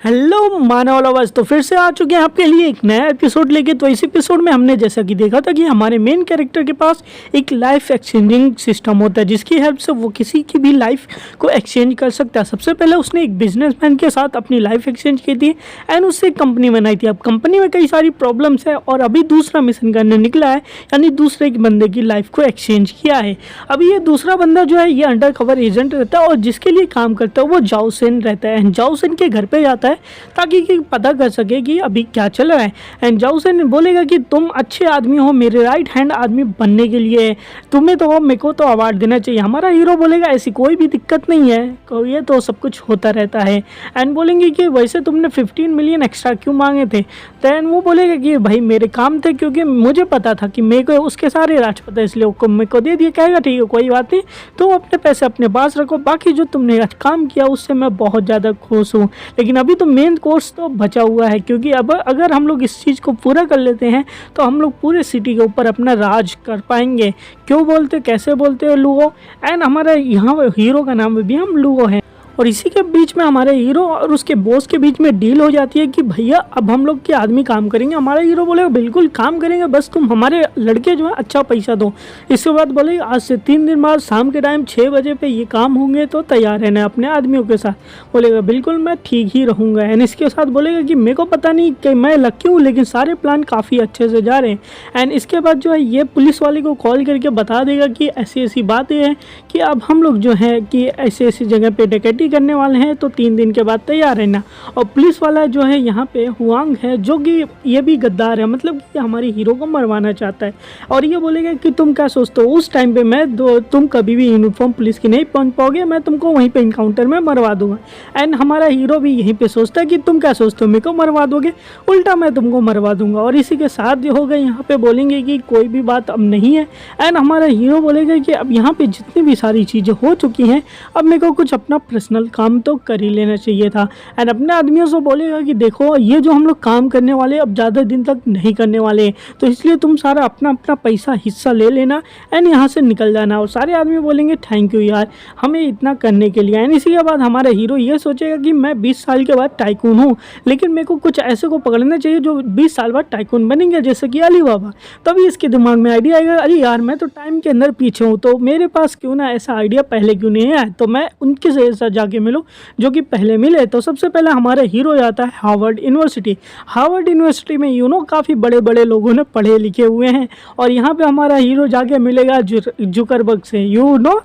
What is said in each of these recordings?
Hello मानव lovers, तो फिर से आ चुके हैं आपके लिए एक नया एपिसोड लेके। तो इस एपिसोड में हमने जैसा कि देखा था कि हमारे मेन कैरेक्टर के पास एक लाइफ एक्सचेंजिंग सिस्टम होता है जिसकी हेल्प से वो किसी की भी लाइफ को एक्सचेंज कर सकता है। सबसे पहले उसने एक बिजनेसमैन के साथ अपनी लाइफ एक्सचेंज की थी एंड उससे एक कंपनी बनाई थी। अब कंपनी में कई सारी प्रॉब्लम्स है और अभी दूसरा मिशन करने निकला है, यानी दूसरे एक बंदे की लाइफ को एक्सचेंज किया है। अभी ये दूसरा बंदा जो है ये अंडर कवर एजेंट रहता है और जिसके लिए काम करता है वो जाओ सेन रहता है। जाओ सेन के घर पे जाता है ताकि कि पता कर सके कि अभी क्या चल रहा है। एंड जाओ सेन बोलेगा कि तुम अच्छे आदमी हो, मेरे राइट हैंड आदमी बनने के लिए तुम्हें तो मेरे को तो अवार्ड देना चाहिए। हमारा हीरो बोलेगा ऐसी कोई भी दिक्कत नहीं है, ये तो सब कुछ होता रहता है। एंड बोलेंगे कि वैसे तुमने 15 मिलियन एक्स्ट्रा क्यों मांगे थे। दैन वो बोलेगा कि भाई मेरे काम थे, क्योंकि मुझे पता था कि मेरे को उसके सारे राज पता है, इसलिए वो मेरे को दे दिया। कहेगा ठीक है कोई बात नहीं, तुम अपने पैसे अपने पास रखो, बाकी जो तुमने आज काम किया उससे मैं बहुत ज़्यादा खुश हूँ, लेकिन अभी तो मेन कोर्स तो बचा हुआ है। क्योंकि अब अगर हम लोग इस चीज़ को पूरा कर लेते हैं तो हम लोग पूरे सिटी के ऊपर अपना राज कर पाएंगे। क्यों बोलते कैसे बोलते हो लूगो। एंड हमारा यहाँ हीरो का नाम भी हम लूगो है। और इसी के बीच में हमारे हीरो और उसके बॉस के बीच में डील हो जाती है कि भैया अब हम लोग के आदमी काम करेंगे। हमारा हीरो बोलेगा बिल्कुल काम करेंगे, बस तुम हमारे लड़के जो है अच्छा पैसा दो। इसके बाद बोलेगा आज से 3 दिन बाद शाम के टाइम 6 बजे पे ये काम होंगे तो तैयार रहना अपने आदमियों के साथ। बोलेगा बिल्कुल मैं ठीक ही रहूँगा। एंड इसके साथ बोलेगा कि मेरे को पता नहीं कि मैं लकी हूँ, लेकिन सारे प्लान काफ़ी अच्छे से जा रहे हैं। एंड इसके बाद जो है ये पुलिस वाले को कॉल करके बता देगा कि ऐसी ऐसी बातें हैं कि अब हम लोग जो है कि ऐसी ऐसी जगह पे डकैती करने वाले हैं, तो 3 दिन के बाद तैयार रहना। और पुलिस वाला जो है यहाँ पे हुआंग है, जो कि ये भी गद्दार है, मतलब कि हमारे हीरो को मरवाना चाहता है। और ये बोलेगा कि तुम क्या सोचते हो उस टाइम पे तुम कभी भी यूनिफॉर्म पुलिस की नहीं पहन पाओगे, मैं तुमको वहीं पे इनकाउंटर में मरवा दूंगा। एंड हमारा हीरो भी यहीं पे सोचता है कि तुम क्या सोचते हो मेरे को मरवा दोगे, उल्टा मैं तुमको मरवा दूंगा। और इसी के साथ जो होगा यहाँ पे बोलेंगे कि कोई भी बात अब नहीं है। एंड हमारा हीरो बोलेगा कि अब यहाँ पे जितनी भी सारी चीज़ें हो चुकी हैं, अब मेरे को कुछ अपना पर्सनल काम तो कर ही लेना चाहिए था। एंड अपने आदमियों से बोलेगा कि देखो ये जो हम लोग काम करने वाले अब ज़्यादा दिन तक नहीं करने वाले हैं, तो इसलिए तुम सारा अपना अपना पैसा हिस्सा ले लेना एंड यहाँ से निकल जाना। और सारे आदमी बोलेंगे थैंक यू यार हमें इतना करने के लिए। एंड इसी के बाद हमारा हीरो ये सोचेगा कि मैं 20 साल के बाद टाइकून हूँ, लेकिन मेरे को कुछ ऐसे को पकड़ना चाहिए जो 20 साल बाद टाइकून बनेंगे, जैसे कि अली बाबा। तभी इसके दिमाग में आइडिया आएगा अरे यार मैं तो टाइम के अंदर पीछे हूँ, तो मेरे पास क्यों ना ऐसा आइडिया पहले क्यों नहीं आया, तो मैं उनके से जाके मिलूँ जो कि पहले मिले। तो सबसे पहले हमारा हीरो जाता है हार्वर्ड यूनिवर्सिटी। हार्वर्ड यूनिवर्सिटी में काफ़ी बड़े बड़े लोगों ने पढ़े लिखे हुए हैं, और यहाँ पे हमारा हीरो जाके मिलेगा जुकरबर्ग से।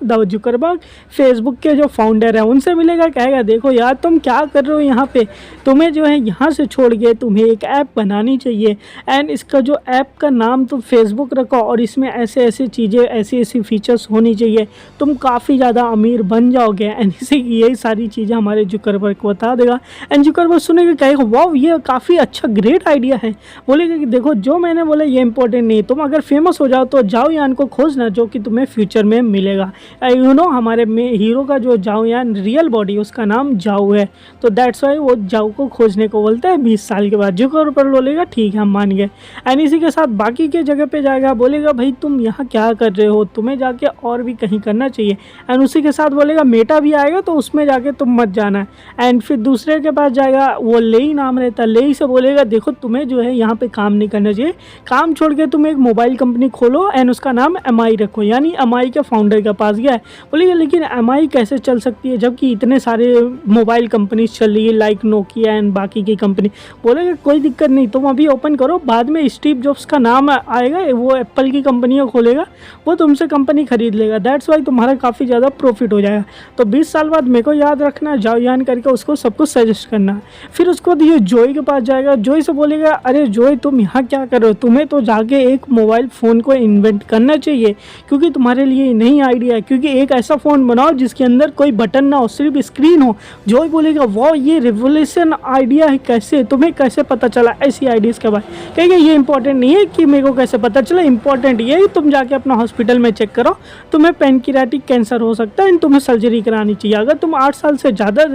द जुकरबर्ग फेसबुक के जो फाउंडर है उनसे मिलेगा। कहेगा देखो यार तुम क्या कर रहे हो यहाँ पे, तुम्हें जो है यहाँ से छोड़ के तुम्हें एक ऐप बनानी चाहिए। एंड इसका जो ऐप का नाम तुम फेसबुक रखो और इसमें ऐसे ऐसे चीज़ें ऐसी ऐसी फीचर्स होनी चाहिए, तुम काफ़ी ज़्यादा अमीर बन जाओगे। एंड इसे यही सारी चीज़ें हमारे जुकरबर्ग को बता देगा। एंड जुकरबर्ग सुनेगा कहेगा वाह ये काफ़ी अच्छा ग्रेट आइडिया है। बोलेगा कि देखो जो मैंने बोला ये इंपॉर्टेंट नहीं, तुम अगर फेमस हो जाओ तो जाओ यान को खोजना जो कि तुम्हें फ्यूचर में मिलेगा। हमारे में हीरो का जो जाओ यान रियल बॉडी उसका नाम जाओ है, तो दैट्स वाई वो जाओ को खोजने को बोलता है 20 साल के बाद। जुकरबर्ग बोलेगा ठीक है हम मान गए। एंड इसी के साथ बाकी के जगह पे जाएगा, बोलेगा भाई तुम यहाँ क्या कर रहे हो, तुम्हें जाके और भी कहीं करना चाहिए। एंड उसी के साथ बोलेगा मेटा भी आएगा तो उसमें जाके तुम मत जाना। एंड फिर दूसरे के पास जाएगा, वो लेई नाम रहता है। लेई से बोलेगा देखो तुम्हें जो है यहाँ पे काम नहीं करना चाहिए, काम छोड़ के तुम एक मोबाइल कंपनी खोलो एंड उसका नाम MI रखो। यानी MI के फाउंडर के पास गया है। बोलेगा लेकिन MI कैसे चल सकती है जबकि इतने सारे मोबाइल कंपनीज चल रही है लाइक नोकिया एंड बाकी की कंपनी। बोलेगा कोई दिक्कत नहीं तुम अभी ओपन करो, बाद में स्टीव जॉब्स का नाम आएगा, वो एप्पल की कंपनियाँ खोलेगा, वो तुमसे कंपनी खरीद लेगा। दैट्स वाई तुम्हारा काफ़ी ज़्यादा प्रॉफिट हो जाएगा। तो 20 साल बाद मेरे को याद रखना, जाओ यान करके उसको सब कुछ सजेस्ट करना। फिर उसको ये जोई के पास जाएगा। जोई से बोलेगा अरे जोई तुम यहाँ क्या कर रहे हो, तुम्हें तो जाके एक मोबाइल फ़ोन को इन्वेंट करना चाहिए, क्योंकि तुम्हारे लिए नई आइडिया है। क्योंकि एक ऐसा फ़ोन बनाओ जिसके अंदर कोई बटन ना हो, सिर्फ स्क्रीन हो। जोई बोलेगा वाह ये रिवोल्यूशन आइडिया है, कैसे तुम्हें कैसे पता चला ऐसी आइडियाज़ के बाद। कहेंगे ये इंपॉर्टेंट नहीं है कि मेरे को कैसे पता चला, इंपॉर्टेंट ये है तुम जाके अपना हॉस्पिटल में चेक करो, तुम्हें पैनक्रियाटिक कैंसर हो सकता है, तुम्हें सर्जरी करानी चाहिए। अगर तुम 8 साल से ज़्यादा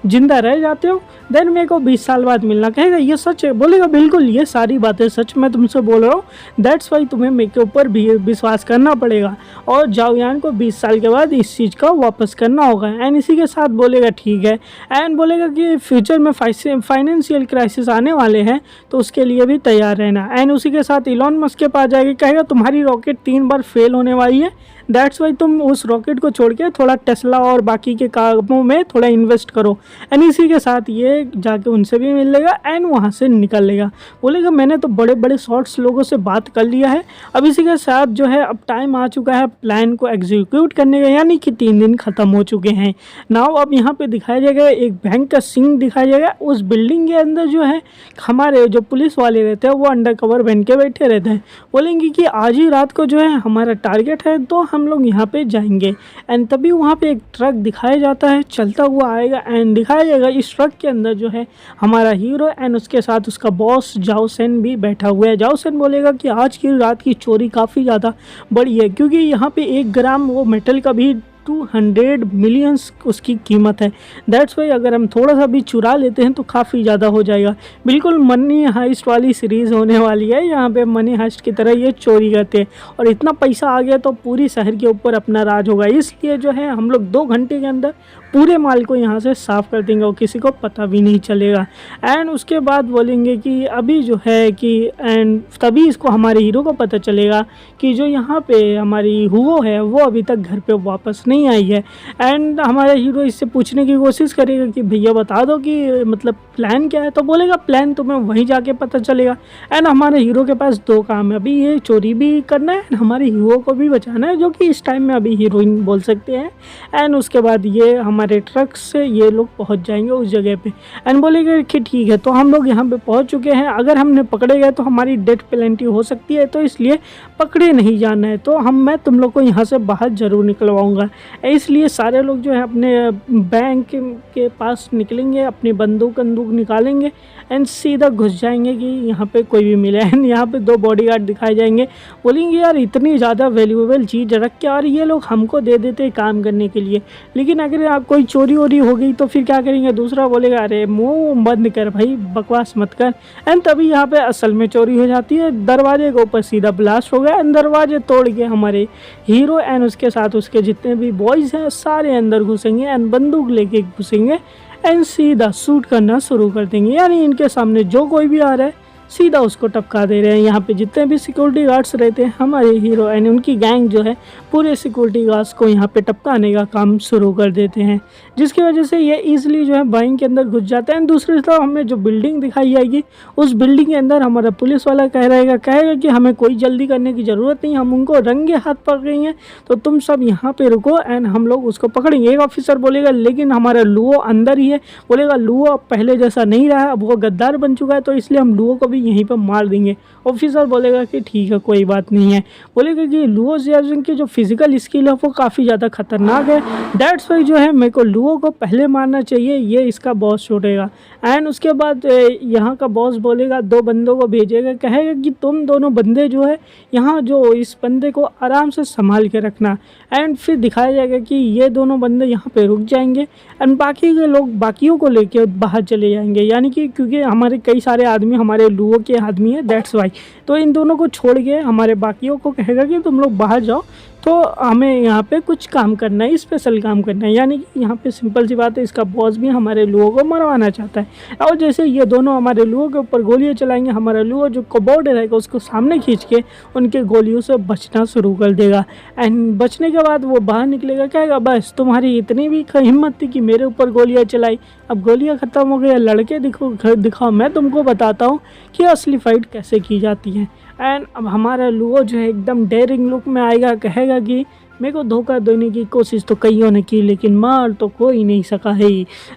जिंदा रह जाते हो देन मेरे को 20 साल बाद मिलना। कहेगा ये सच है? बोलेगा बिल्कुल ये सारी बातें सच मैं तुमसे बोल रहा हूँ, दैट्स वाई तुम्हें मेरे के ऊपर भी विश्वास करना पड़ेगा और जाओ यान को 20 साल के बाद इस चीज़ का वापस करना होगा। एंड इसी के साथ बोलेगा ठीक है। एंड बोलेगा कि फ्यूचर में फाइनेंशियल क्राइसिस आने वाले हैं तो उसके लिए भी तैयार रहना। एंड उसी के साथ इलॉन मस्क के पास जाएगा, कहेगा तुम्हारी रॉकेट 3 बार फेल होने वाली है, दैट्स वाई तुम उस रॉकेट को छोड़ के थोड़ा टेस्ला और बाकी के कामों में थोड़ा इन्वेस्ट करो। एंड इसी के साथ ये जाके उनसे भी मिल लेगा एंड वहाँ से निकल लेगा। बोलेगा मैंने तो बड़े बड़े शॉर्ट्स लोगों से बात कर लिया है, अब इसी के साथ जो है अब टाइम आ चुका है प्लान को एग्जीक्यूट करने का, यानी कि 3 दिन ख़त्म हो चुके हैं। नाउ अब यहाँ पे दिखाया जाएगा एक बैंक का सीन दिखाया जाएगा। उस बिल्डिंग के अंदर जो है हमारे जो पुलिस वाले रहते हैं वो अंडर कवर बन के बैठे रहते हैं। बोलेंगे कि आज ही रात को जो है हमारा टारगेट है तो हम लोग यहाँ पे जाएंगे। एंड तभी वहाँ पे एक ट्रक दिखाया जाता है चलता हुआ आएगा एंड दिखाया जाएगा इस ट्रक के अंदर जो है हमारा हीरो एंड उसके साथ उसका बॉस जाओ सेन भी बैठा हुआ है। जाओ सेन बोलेगा कि आज की रात की चोरी काफ़ी ज़्यादा बड़ी है क्योंकि यहाँ पे 1 ग्राम वो मेटल का भी 200 मिलियंस उसकी कीमत है। दैट्स वाई अगर हम थोड़ा सा भी चुरा लेते हैं तो काफ़ी ज़्यादा हो जाएगा। बिल्कुल मनी हाइस्ट वाली सीरीज़ होने वाली है, यहाँ पे मनी हाइस्ट की तरह ये चोरी करते हैं और इतना पैसा आ गया तो पूरी शहर के ऊपर अपना राज होगा। इसलिए जो है हम लोग 2 घंटे के अंदर पूरे माल को यहाँ से साफ़ कर देंगे और किसी को पता भी नहीं चलेगा। एंड उसके बाद बोलेंगे कि अभी जो है कि एंड तभी इसको हमारे हीरो को पता चलेगा कि जो यहाँ पे हमारी हुओ है वो अभी तक घर पे वापस नहीं आई है। एंड हमारा हीरो इससे पूछने की कोशिश करेगा कि भैया बता दो कि मतलब प्लान क्या है, तो बोलेगा प्लान तुम्हें वहीं जाके पता चलेगा। एंड हमारे हीरो के पास 2 काम है, अभी ये चोरी भी करना है हमारे हीरो को भी बचाना है जो कि इस टाइम में अभी हीरोइन बोल सकते हैं। एंड उसके बाद ये हमारे ट्रक से ये लोग पहुंच जाएंगे उस जगह पे। एंड बोलेगा कि ठीक है तो हम लोग यहाँ पे पहुंच चुके हैं, अगर हमने पकड़े गए तो हमारी डेथ पेनल्टी हो सकती है तो इसलिए पकड़े नहीं जाना है, तो मैं तुम लोग को यहाँ से बाहर ज़रूर निकलवाऊँगा। इसलिए सारे लोग जो है अपने बैंक के पास निकलेंगे, अपनी बंदूक निकालेंगे एंड सीधा घुस जाएंगे कि यहाँ पे कोई भी मिले। एंड यहाँ पे 2 बॉडीगार्ड दिखाए जाएंगे, बोलेंगे यार इतनी ज़्यादा वैल्यूएबल चीज़ रख के और ये लोग हमको दे देते काम करने के लिए, लेकिन अगर आप कोई चोरी वोरी हो गई तो फिर क्या करेंगे। दूसरा बोलेगा अरे मुँह बंद कर भाई, बकवास मत कर। एंड तभी यहाँ पे असल में चोरी हो जाती है, दरवाजे के ऊपर सीधा ब्लास्ट हो गया एंड दरवाजे तोड़ के हमारे हीरो एंड उसके साथ उसके जितने भी बॉयज़ हैं सारे अंदर घुसेंगे एंड बंदूक लेके घुसेंगे एंड सीधा शूट करना शुरू कर देंगे। यानी इनके सामने जो कोई भी आ रहा है सीधा उसको टपका दे रहे हैं। यहाँ पे जितने भी सिक्योरिटी गार्ड्स रहते हैं हमारे हीरो एंड उनकी गैंग जो है पूरे सिक्योरिटी गार्ड्स को यहाँ पे टपकाने का काम शुरू कर देते हैं, जिसकी वजह से ये ईजिली जो है बैंक के अंदर घुस जाते हैं। दूसरी तरफ हमें जो बिल्डिंग दिखाई जाएगी उस बिल्डिंग के अंदर हमारा पुलिस वाला कहेगा कि हमें कोई जल्दी करने की ज़रूरत नहीं, हम उनको रंगे हाथ पकड़ रही हैं तो तुम सब यहाँ पे रुको एंड हम लोग उसको पकड़ेंगे। एक ऑफिसर बोलेगा लेकिन हमारा लुओ अंदर ही है, बोलेगा लुओ पहले जैसा नहीं रहा, अब वो गद्दार बन चुका है तो इसलिए हम लुओ को भी यहीं पर मार देंगे। ऑफिसर बोलेगा कि ठीक है कोई बात नहीं है। बोलेगा कि लुओ जियाजिन की जो फिजिकल स्किल है वो काफ़ी ज़्यादा खतरनाक है, दैट्स वाई जो है मेरे को लुओ को पहले मारना चाहिए, ये इसका बॉस छोड़ेगा। एंड उसके बाद यहाँ का बॉस बोलेगा 2 बंदों को भेजेगा, कहेगा कि तुम दोनों बंदे जो है यहाँ जो इस बंदे को आराम से संभाल के रखना। एंड फिर दिखाया जाएगा कि ये दोनों बंदे यहाँ पे रुक जाएंगे एंड बाकी के लोग बाकियों को लेके बाहर चले जाएंगे, यानी कि क्योंकि हमारे कई सारे आदमी हमारे लुओ के आदमी है दैट्स वाई, तो इन दोनों को छोड़ के हमारे बाकियों को कहेगा कि तुम लोग बाहर जाओ तो हमें यहाँ पे कुछ काम करना है, स्पेशल काम करना है। यानी कि यहाँ पे सिंपल सी बात है, इसका बॉस भी हमारे लुओ को मरवाना चाहता है। और जैसे ये दोनों हमारे लुओ के ऊपर गोलियाँ चलाएंगे, हमारा लुओ जो कबोर्ड रहेगा उसको सामने खींच के उनके गोलियों से बचना शुरू कर देगा। एंड बचने के बाद वो बाहर निकलेगा, कहेगा बस तुम्हारी इतनी भी हिम्मत थी कि मेरे ऊपर गोलियाँ चलाई, अब गोलियाँ ख़त्म हो गई, लड़के दिखाओ मैं तुमको बताता हूँ कि असली फ़ाइट कैसे की जाती है। एंड अब हमारा लुओ जो है एकदम डेयरिंग लुक में आएगा, कहेगा कि मेरे को धोखा देने की कोशिश तो कईयों ने की लेकिन मार तो कोई नहीं सका है।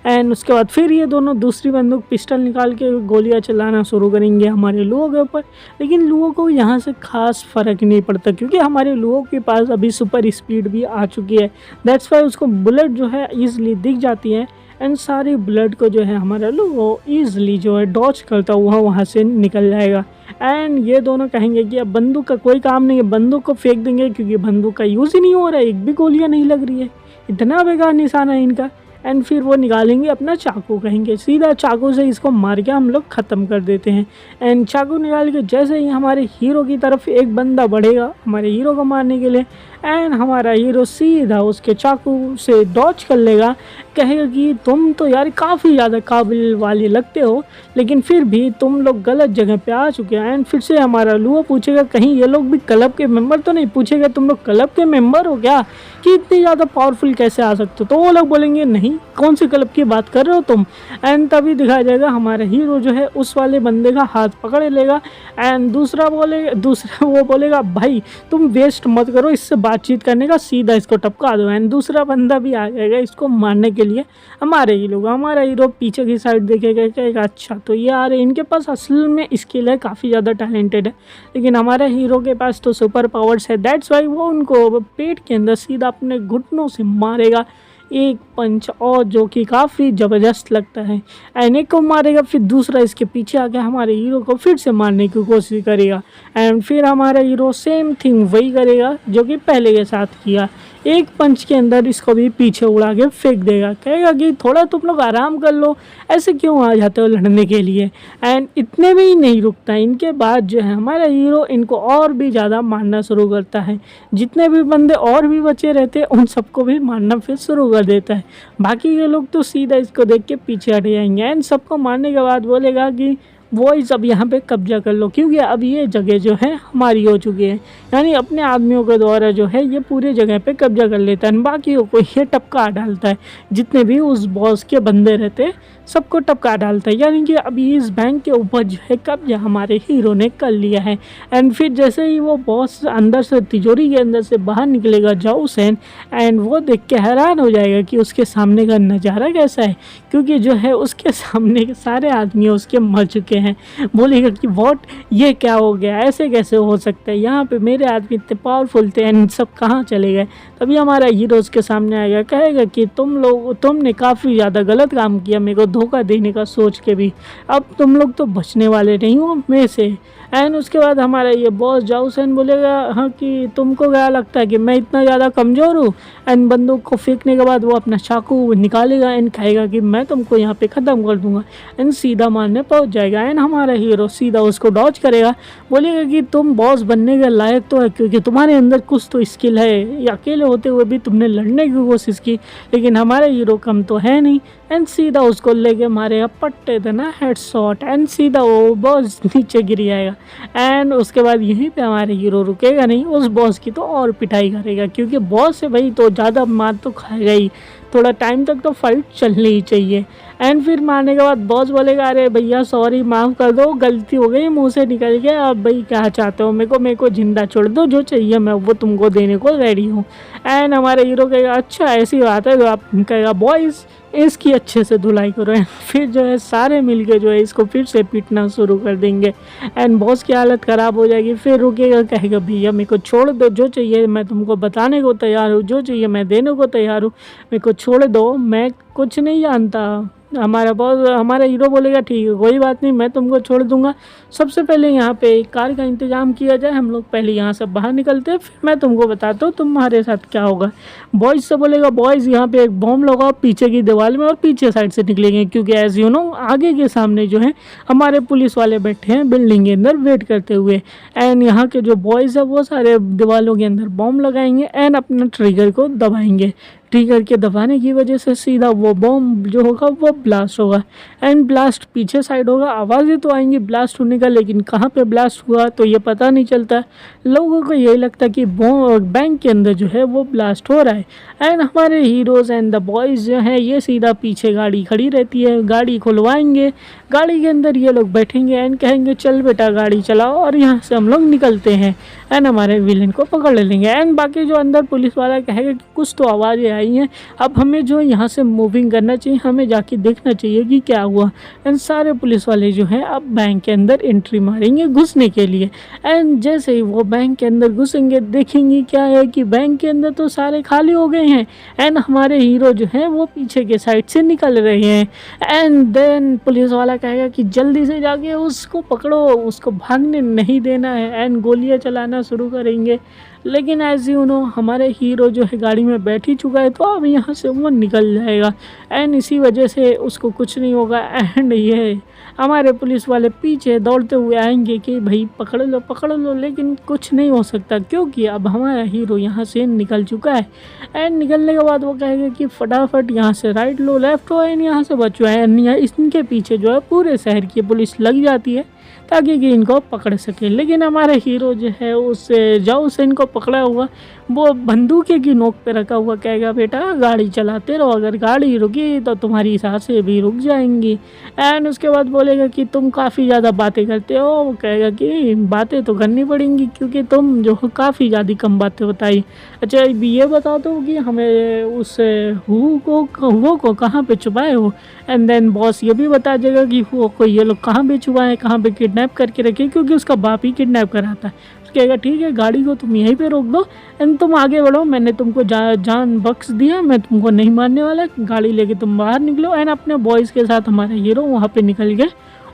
एंड उसके बाद फिर ये दोनों दूसरी बंदूक पिस्टल निकाल के गोलियां चलाना शुरू करेंगे हमारे लुओ के ऊपर, लेकिन लुओ को यहाँ से खास फ़र्क नहीं पड़ता क्योंकि हमारे लुओ के पास अभी सुपर स्पीड भी आ चुकी है, दैट्स वाई उसको बुलेट जो है ईजिली दिख जाती है एंड सारी ब्लड को जो है हमारा लुओ ईजिली जो है डॉच करता हुआ वहाँ से निकल जाएगा। एंड ये दोनों कहेंगे कि अब बंदूक का कोई काम नहीं है, बंदूक को फेंक देंगे क्योंकि बंदूक का यूज़ ही नहीं हो रहा है, एक भी गोलियाँ नहीं लग रही है, इतना बेकार निशाना है इनका। एंड फिर वो निकालेंगे अपना चाकू, कहेंगे सीधा चाकू से इसको मार के हम लोग ख़त्म कर देते हैं। एंड चाकू निकाल के जैसे ही हमारे हीरो की तरफ एक बंदा बढ़ेगा हमारे हीरो को मारने के लिए, एंड हमारा हीरो सीधा उसके चाकू से डॉच कर लेगा, कहेगा कि तुम तो यार काफ़ी ज़्यादा काबिल वाले लगते हो, लेकिन फिर भी तुम लोग गलत जगह पे आ चुके हैं। एंड फिर से हमारा लुआ पूछेगा कहीं ये लोग भी क्लब के मेंबर तो नहीं, पूछेगा तुम लोग क्लब के मेंबर हो क्या, कि इतनी ज़्यादा पावरफुल कैसे आ सकते हो, तो वो लोग बोलेंगे नहीं कौन से क्लब की बात कर रहे हो तुम। एंड तभी दिखाया जाएगा हमारा हीरो जो है उस वाले बंदे का हाथ पकड़ लेगा, एंड दूसरा वो बोलेगा भाई तुम वेस्ट मत करो इससे बातचीत करने का, सीधा इसको टपका दो। एंड दूसरा बंदा भी आ जाएगा इसको मारने के लिए। हमारा हीरो पीछे की साइड देखेगा, कहेगा अच्छा तो ये आ रहे, इनके पास असल में स्किल है, काफ़ी ज़्यादा टैलेंटेड है, लेकिन हमारे हीरो के पास तो सुपर पावर्स है, दैट्स वाई वो उनको पेट के अंदर सीधा अपने घुटनों से मारेगा एक पंच, और जो कि काफ़ी ज़बरदस्त लगता है। एंड एक को मारेगा, फिर दूसरा इसके पीछे आके हमारे हीरो को फिर से मारने की कोशिश करेगा, एंड फिर हमारा हीरो सेम थिंग वही करेगा जो कि पहले के साथ किया, एक पंच के अंदर इसको भी पीछे उड़ा के फेंक देगा, कहेगा कि थोड़ा तुम लोग आराम कर लो, ऐसे क्यों आ जाते हो लड़ने के लिए। एंड इतने में ही नहीं रुकता, इनके बाद जो है हमारा हीरो इनको और भी ज़्यादा मारना शुरू करता है, जितने भी बंदे और भी बचे रहते हैं उन सबको भी मारना फिर शुरू कर देता है। बाकी के लोग तो सीधा इसको देख के पीछे हट जाएंगे, एंड सबको मारने के बाद बोलेगा कि वॉइस अब यहाँ पे कब्जा कर लो, क्योंकि अब ये जगह जो है हमारी हो चुकी है, यानी अपने आदमियों के द्वारा जो है ये पूरे जगह पे कब्जा कर लेता है, बाकियों को ये टपका डालता है, जितने भी उस बॉस के बंदे रहते हैं सबको टपका डालता है, यानी कि अभी इस बैंक के ऊपर जो है कब्जा हमारे हीरो ने कर लिया है। एंड फिर जैसे ही वो बॉस अंदर से तिजोरी के अंदर से बाहर निकलेगा जाओ सैन, एंड वो देख के हैरान हो जाएगा कि उसके सामने का नज़ारा कैसा है, क्योंकि जो है उसके सामने के सारे आदमी उसके मर चुके हैं। बोलेगा कि वॉट, ये क्या हो गया, ऐसे कैसे हो सकता है, यहाँ पे मेरे आदमी इतने पावरफुल थे एंड सब कहाँ चले गए। तभी हमारा हीरो उसके सामने आएगा, कहेगा कि तुमने काफ़ी ज़्यादा गलत काम किया मेरे को धोखा देने का सोच के भी, अब तुम लोग तो बचने वाले नहीं हो मेरे से। एंड उसके बाद हमारा ये बॉस जाऊसन बोलेगा हाँ कि तुमको क्या लगता है कि मैं इतना ज़्यादा कमज़ोर हूँ। एंड बंदूक को फेंकने के बाद वो अपना चाकू निकालेगा एंड कहेगा कि मैं तुमको यहाँ पे ख़त्म कर दूंगा, एंड सीधा मारने पहुँच जाएगा। एंड हमारा हीरो सीधा उसको डॉच करेगा, बोलेगा कि तुम बॉस बनने के लायक तो है, क्योंकि तुम्हारे अंदर कुछ तो स्किल है, अकेले होते हुए भी तुमने लड़ने की कोशिश की, लेकिन हमारे हीरो कम तो है नहीं। एंड सीधा उसको लेके मारेगा पट्टे देना हेड शॉट, एंड सीधा वो बॉस नीचे गिर जाएगा। एंड उसके बाद यहीं पे हमारे हीरो रुकेगा नहीं, उस बॉस की तो और पिटाई करेगा, क्योंकि बॉस से भाई तो ज़्यादा मार तो खाएगा ही, थोड़ा टाइम तक तो फाइट चलनी ही चाहिए। एंड फिर मारने के बाद बॉस बोलेगा अरे भैया सॉरी माफ़ कर दो, गलती हो गई, मुंह से निकल गया, अब भाई क्या चाहते हो, मेरे को जिंदा छोड़ दो, जो चाहिए मैं वो तुमको देने को रेडी हूँ। एंड हमारे हीरो कहेगा अच्छा ऐसी बात है, तो आप कहेगा बॉयज़ इसकी अच्छे से धुलाई करो। फिर जो है सारे मिलके जो है इसको फिर से पीटना शुरू कर देंगे, एंड बॉस की हालत ख़राब हो जाएगी। फिर रुकेगा, कहेगा भैया मेरे को छोड़ दो, जो चाहिए मैं तुमको बताने को तैयार हूँ, जो चाहिए मैं देने को तैयार हूँ, मेरे को छोड़ दो, मैं कुछ नहीं जानता। हमारा हीरो बोलेगा ठीक है कोई बात नहीं, मैं तुमको छोड़ दूंगा, सबसे पहले यहाँ पे एक कार का इंतजाम किया जाए, हम लोग पहले यहाँ से बाहर निकलते हैं, फिर मैं तुमको बताता हूँ तुम्हारे साथ क्या होगा। बॉयज़ से बोलेगा बॉयज़ यहाँ पे एक बॉम्ब लगाओ पीछे की दीवार में और पीछे साइड से निकलेंगे, क्योंकि एज यू नो आगे के सामने जो है हमारे पुलिस वाले बैठे हैं बिल्डिंग के अंदर वेट करते हुए। एंड यहाँ के जो बॉयज़ है वो सारे दीवारों के अंदर बॉम्ब लगाएंगे एंड अपना ट्रिगर को दबाएंगे, ट्रिगर के दबाने की वजह से सीधा वो बॉम्ब जो होगा वो ब्लास्ट होगा। एंड ब्लास्ट पीछे साइड होगा, आवाज़ें तो आएंगी ब्लास्ट होने का, लेकिन कहाँ पे ब्लास्ट हुआ तो ये पता नहीं चलता, लोगों को यही लगता कि बैंक के अंदर जो है वो ब्लास्ट हो रहा है। एंड हमारे हीरोज़ एंड द बॉयज़ जो हैं ये सीधा पीछे गाड़ी खड़ी रहती है, गाड़ी खुलवाएंगे, गाड़ी के अंदर ये लोग बैठेंगे एंड कहेंगे चल बेटा गाड़ी चलाओ, और यहाँ से हम लोग निकलते हैं एंड हमारे विलेन को पकड़ लेंगे। एंड बाकी जो अंदर पुलिस वाला कहेगा कि कुछ तो आवाज़ें आई हैं, अब हमें जो यहाँ से मूविंग करना चाहिए, हमें जाके देखना चाहिए कि क्या हुआ। एंड सारे पुलिस वाले जो हैं अब बैंक के अंदर एंट्री मारेंगे घुसने के लिए। एंड जैसे ही वो बैंक के अंदर घुसेंगे देखेंगे क्या है कि बैंक के अंदर तो सारे खाली हो गए हैं, एंड हमारे हीरो जो हैं वो पीछे के साइड से निकल रहे हैं। एंड देन पुलिस वाला कहेगा कि जल्दी से जाके उसको पकड़ो, उसको भागने नहीं देना है, एंड गोलियां चलाना शुरू करेंगे, लेकिन एज यू नो हमारे हीरो जो है गाड़ी में बैठ ही चुका है, तो अब यहाँ से वो निकल जाएगा एंड इसी वजह से उसको कुछ नहीं होगा। एंड ये हमारे पुलिस वाले पीछे दौड़ते हुए आएंगे कि भाई पकड़ लो, लेकिन कुछ नहीं हो सकता क्योंकि अब हमारा हीरो यहाँ से निकल चुका है। एंड निकलने के बाद वो कहेगा कि फटाफट यहाँ से राइट लो, लेफ्ट हो, एंड यहाँ से बचो। एंड इसके पीछे जो है पूरे शहर की पुलिस लग जाती है ताकि कि इनको पकड़ सके। लेकिन हमारे हीरो जो है उससे जाओ इनको पकड़ा हुआ वो बंदूक की नोक पे रखा हुआ कहेगा बेटा गाड़ी चलाते रहो, अगर गाड़ी रुकी तो तुम्हारी सांसें भी रुक जाएंगी। एंड उसके बाद बोलेगा कि तुम काफ़ी ज़्यादा बातें करते हो। वो कहेगा कि बातें तो करनी पड़ेंगी क्योंकि तुम जो हो काफ़ी ज़्यादा कम बातें बताई। अच्छा ये बता दो कि हमें उस हुओ को कहाँ पे छुपाए हो। एंड देन बॉस ये भी बता देगा कि हुओ को ये लोग कहाँ पे छुपाए, कहाँ पे किडनैप करके रखे, क्योंकि उसका बाप ही किडनैप कराता है। कहेगा ठीक है गाड़ी को तुम यहीं पे रोक दो एंड तुम आगे बढ़ो, मैंने तुमको जान बख्श दिया, मैं तुमको नहीं मारने वाला। गाड़ी लेके तुम बाहर निकलो एंड अपने बॉयज़ के साथ हमारा हीरो वहाँ पे निकल के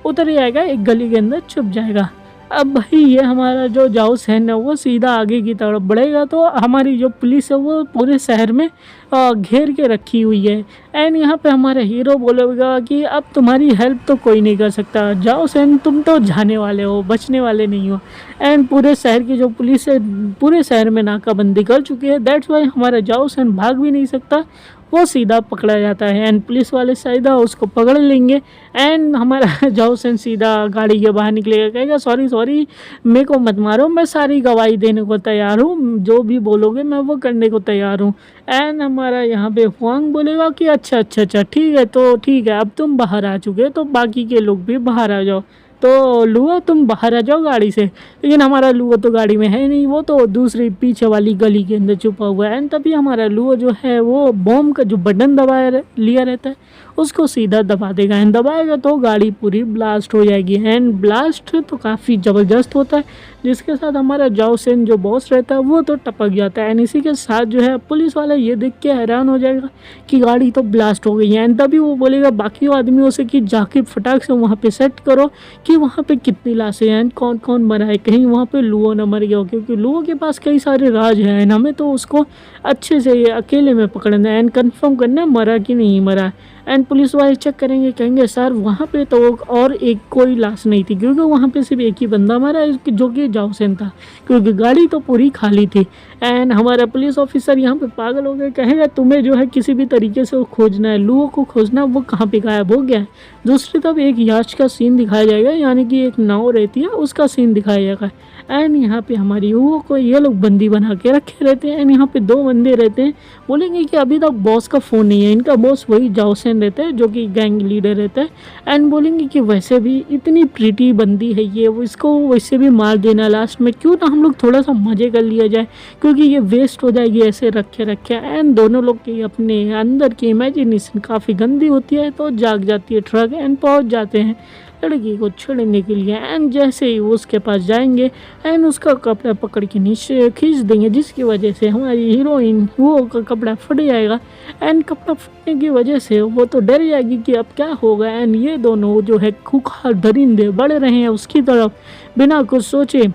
उतर जाएगा, एक गली के अंदर छुप जाएगा। अब भाई ये हमारा जो जाओ सैन है वो सीधा आगे की तरफ बढ़ेगा, तो हमारी जो पुलिस है वो पूरे शहर में घेर के रखी हुई है। एंड यहाँ पे हमारा हीरो बोलेगा कि अब तुम्हारी हेल्प तो कोई नहीं कर सकता, जाओ सैन तुम तो जाने वाले हो, बचने वाले नहीं हो। एंड पूरे शहर की जो पुलिस है पूरे शहर में नाकाबंदी कर चुकी है, दैट्स वाई हमारा जाओ सैन भाग भी नहीं सकता, वो सीधा पकड़ा जाता है। एंड पुलिस वाले सीधा उसको पकड़ लेंगे एंड हमारा जाओ सैन सीधा गाड़ी के बाहर निकलेगा, कहेगा सॉरी मेरे को मत मारो, मैं सारी गवाही देने को तैयार हूँ, जो भी बोलोगे मैं वो करने को तैयार हूँ। एंड हमारा यहाँ पे हुआंग बोलेगा कि अच्छा ठीक है, तो ठीक है अब तुम बाहर आ चुके तो बाकी के लोग भी बाहर आ जाओ, तो लुआ तुम बाहर आ जाओ गाड़ी से। लेकिन हमारा लुआ तो गाड़ी में है नहीं, वो तो दूसरी पीछे वाली गली के अंदर छुपा हुआ है। एंड तभी हमारा लुआ जो है वो बॉम्ब का जो बटन दबाया लिया रहता है उसको सीधा दबा देगा। एंड दबाएगा तो गाड़ी पूरी ब्लास्ट हो जाएगी। एंड ब्लास्ट तो काफ़ी ज़बरदस्त होता है, जिसके साथ हमारा जाओ सेन जो बॉस रहता है वो तो टपक जाता है। एंड इसी के साथ जो है पुलिस वाला ये देख के हैरान हो जाएगा कि गाड़ी तो ब्लास्ट हो गई है। एंड तभी वो बोलेगा बाकी आदमियों से कि जाके फटाक से वहाँ पे सेट करो कि वहाँ पे कितनी लाशें हैं, कौन कौन मरा है, कहीं वहाँ पे लुओ ना मर गया हो, क्योंकि लुओ के पास कई सारे राज हैं एंड हमें तो उसको अच्छे से अकेले में पकड़ना है एंड कंफर्म करना है मरा कि नहीं मरा। एंड पुलिस वाले चेक करेंगे, कहेंगे सर वहाँ पे तो और एक कोई लाश नहीं थी, क्योंकि वहाँ पे सिर्फ एक ही बंदा मरा है जो कि जाओ सेन था, क्योंकि गाड़ी तो पूरी खाली थी। एंड हमारा पुलिस ऑफिसर यहाँ पे पागल हो गया, कहेगा तुम्हें जो है किसी भी तरीके से वो खोजना है, लुओ को खोजना, वो कहाँ पे गायब हो गया है। दूसरी तरफ एक याच का सीन दिखाया जाएगा, यानी कि एक नाव रहती है उसका सीन दिखाया जाएगा। एंड यहाँ पे हमारी लुओ को ये लोग बंदी बना के रखे रहते हैं। एंड यहाँ पे दो बंदे रहते हैं, बोलेंगे कि अभी तक बॉस का फ़ोन नहीं है, इनका बॉस वही जाओ सेन रहता है जो कि गैंग लीडर रहता है। एंड बोलेंगे कि वैसे भी इतनी प्रीटी बंदी है ये, वो इसको वैसे भी मार देना लास्ट में, क्यों ना हम लोग थोड़ा सा मज़े कर लिया जाए, क्योंकि ये वेस्ट हो जाएगी ऐसे रखे। एंड दोनों लोग की अपने अंदर की इमेजिनेशन काफ़ी गंदी होती है, तो जाग जाती है ट्रक एंड पहुँच जाते हैं लड़की को छेड़ने के लिए। एंड जैसे ही वो उसके पास जाएंगे एंड उसका कपड़ा पकड़ के नीचे खींच देंगे, जिसकी वजह से हमारी हीरोइन वो का कपड़ा फट जाएगा। एंड कपड़ा फटने की वजह से वो तो डर जाएगी कि अब क्या होगा। एंड ये दोनों जो है खूंखार दरिंदे बढ़ रहे हैं उसकी तरफ बिना कुछ सोचे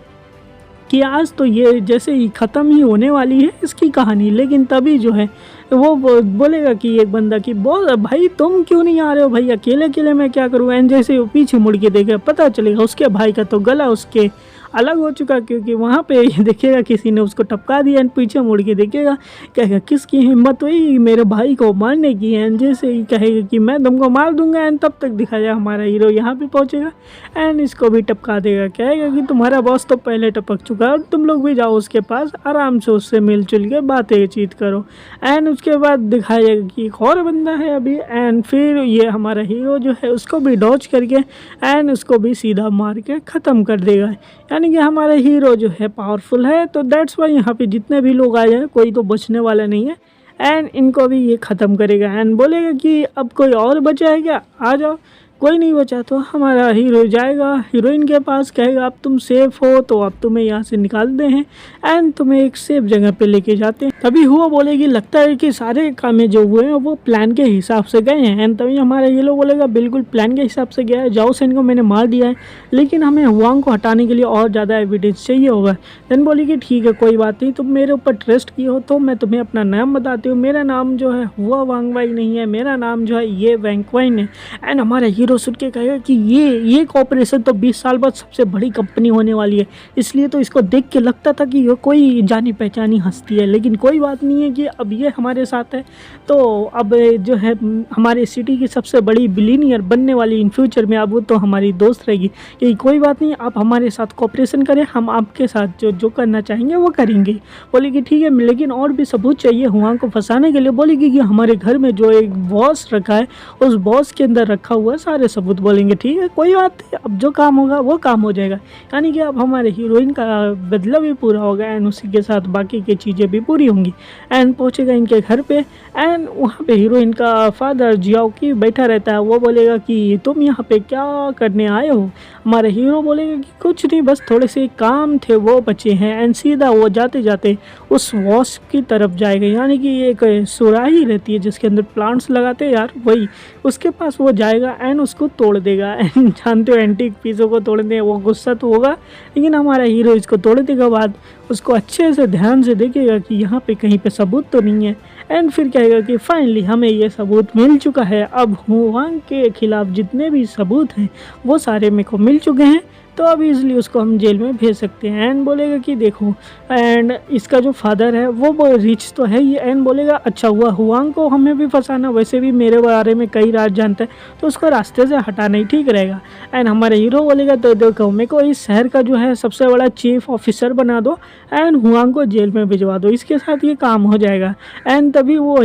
कि आज तो ये जैसे ही ख़त्म ही होने वाली है इसकी कहानी। लेकिन तभी जो है वो बोलेगा कि एक बंदा कि बोल भाई तुम क्यों नहीं आ रहे हो, भाई अकेले मैं क्या करूँ। एंड जैसे वो पीछे मुड़ के देखेगा पता चलेगा उसके भाई का तो गला उसके अलग हो चुका, क्योंकि वहाँ पे देखेगा किसी ने उसको टपका दिया। एंड पीछे मुड़ के देखेगा, कहेगा किसकी हिम्मत हुई मेरे भाई को मारने की। एंड जैसे ही कहेगा कि मैं तुमको मार दूंगा, एंड तब तक दिखाया हमारा हीरो यहाँ पे पहुँचेगा एंड इसको भी टपका देगा, कहेगा कि तुम्हारा बॉस तो पहले टपक चुका है और तुम लोग भी जाओ उसके पास, आराम से उससे मिलजुल के बातें चीत करो। एंड उसके बाद दिखाया जाएगा कि एक और बंदा है अभी। एंड फिर ये हमारा हीरो जो है उसको भी डॉज करके एंड उसको भी सीधा मार के ख़त्म कर देगा, यानी कि हमारा हीरो जो है पावरफुल है। तो दैट्स वाई यहाँ पे जितने भी लोग आए हैं कोई तो बचने वाला नहीं है एंड इनको भी ये ख़त्म करेगा। एंड बोलेगा कि अब कोई और बचा है क्या, आ जाओ। कोई नहीं बचा तो हमारा हीरो जाएगा हीरोइन के पास, कहेगा अब तुम सेफ़ हो तो अब तुम्हें यहाँ से निकालते हैं एंड तुम्हें एक सेफ जगह पे लेके जाते हैं। तभी हुआ बोलेगी लगता है कि सारे काम जो हुए हैं वो प्लान के हिसाब से गए हैं। एंड तभी हमारा ये लोग बोलेगा बिल्कुल प्लान के हिसाब से गया है, जाओ सेन को मैंने मार दिया है, लेकिन हमें हुआंग को हटाने के लिए और ज़्यादा एविडेंस चाहिए होगा। देन बोलेगी ठीक है कोई बात नहीं, तुम मेरे ऊपर ट्रस्ट किए हो तो मैं तुम्हें अपना नाम बताती हूँ। मेरा नाम जो है हुआ वांगवाई नहीं है, मेरा नाम जो है ये वैंकवाइन है। एंड हमारा हीरो सुन के कहेगा कि ये कॉपरेशन तो 20 साल बाद सबसे बड़ी कंपनी होने वाली है, इसलिए तो इसको देख के लगता था कि ये कोई जानी पहचानी हस्ती है, लेकिन कोई बात नहीं है कि अब ये हमारे साथ है तो अब जो है हमारे सिटी की सबसे बड़ी बिलीनियर बनने वाली इन फ्यूचर में, अब वो तो हमारी दोस्त रहेगी। कि कोई बात नहीं, आप हमारे साथ कोऑपरेशन करें, हम आपके साथ जो करना चाहेंगे वो करेंगे। बोलेगी ठीक है, लेकिन और भी सबूत चाहिए हुआंग को फंसाने के लिए। बोलेगी कि हमारे घर में जो एक बॉस रखा है उस बॉस के अंदर रखा हुआ है सारे सबूत। बोलेंगे ठीक है कोई बात नहीं, अब जो काम होगा वो काम हो जाएगा। यानी कि अब हमारे हीरोइन का बदला भी पूरा होगा एंड उसी के साथ बाकी की चीज़ें भी पूरी होंगी। एंड पहुंचेगा इनके घर पे एंड वहाँ पे हीरोइन का फादर जियाओकी बैठा रहता है। वो बोलेगा कि तुम यहाँ पे क्या करने आए हो। हमारे हीरो बोलेगा कि कुछ नहीं, बस थोड़े से काम थे वो बचे हैं। एंड सीधा वो जाते जाते उस वॉश की तरफ जाएगा, यानी कि एक सुराही रहती है जिसके अंदर प्लांट्स लगाते हैं यार, वही उसके पास वो जाएगा एंड उसको तोड़ देगा। एंड जानते हो एंटीक पीसों को तोड़ने वो गुस्सा तो होगा, लेकिन हमारा हीरो इसको तोड़ने के बाद उसको अच्छे से ध्यान से देखेगा कि यहाँ पे कहीं पे सबूत तो नहीं है। एंड फिर कहेगा कि फाइनली हमें ये सबूत मिल चुका है, अब हुआंग के खिलाफ जितने भी सबूत हैं वो सारे मेरे को मिल चुके हैं, तो अब इज़िली उसको हम जेल में भेज सकते हैं। एंड बोलेगा कि देखो, एंड इसका जो फादर है वो रिच तो है ही। एंड बोलेगा अच्छा हुआ हुआंग को हमें भी फंसाना, वैसे भी मेरे बारे में कई राज जानता है तो उसको रास्ते से हटाना ही ठीक रहेगा। एंड हमारे हीरो बोलेगा तो देखो मेरे को इस शहर का जो है सबसे बड़ा चीफ ऑफिसर बना दो एंड हुआंग को जेल में भिजवा दो, इसके साथ ये काम हो जाएगा। एंड तभी वो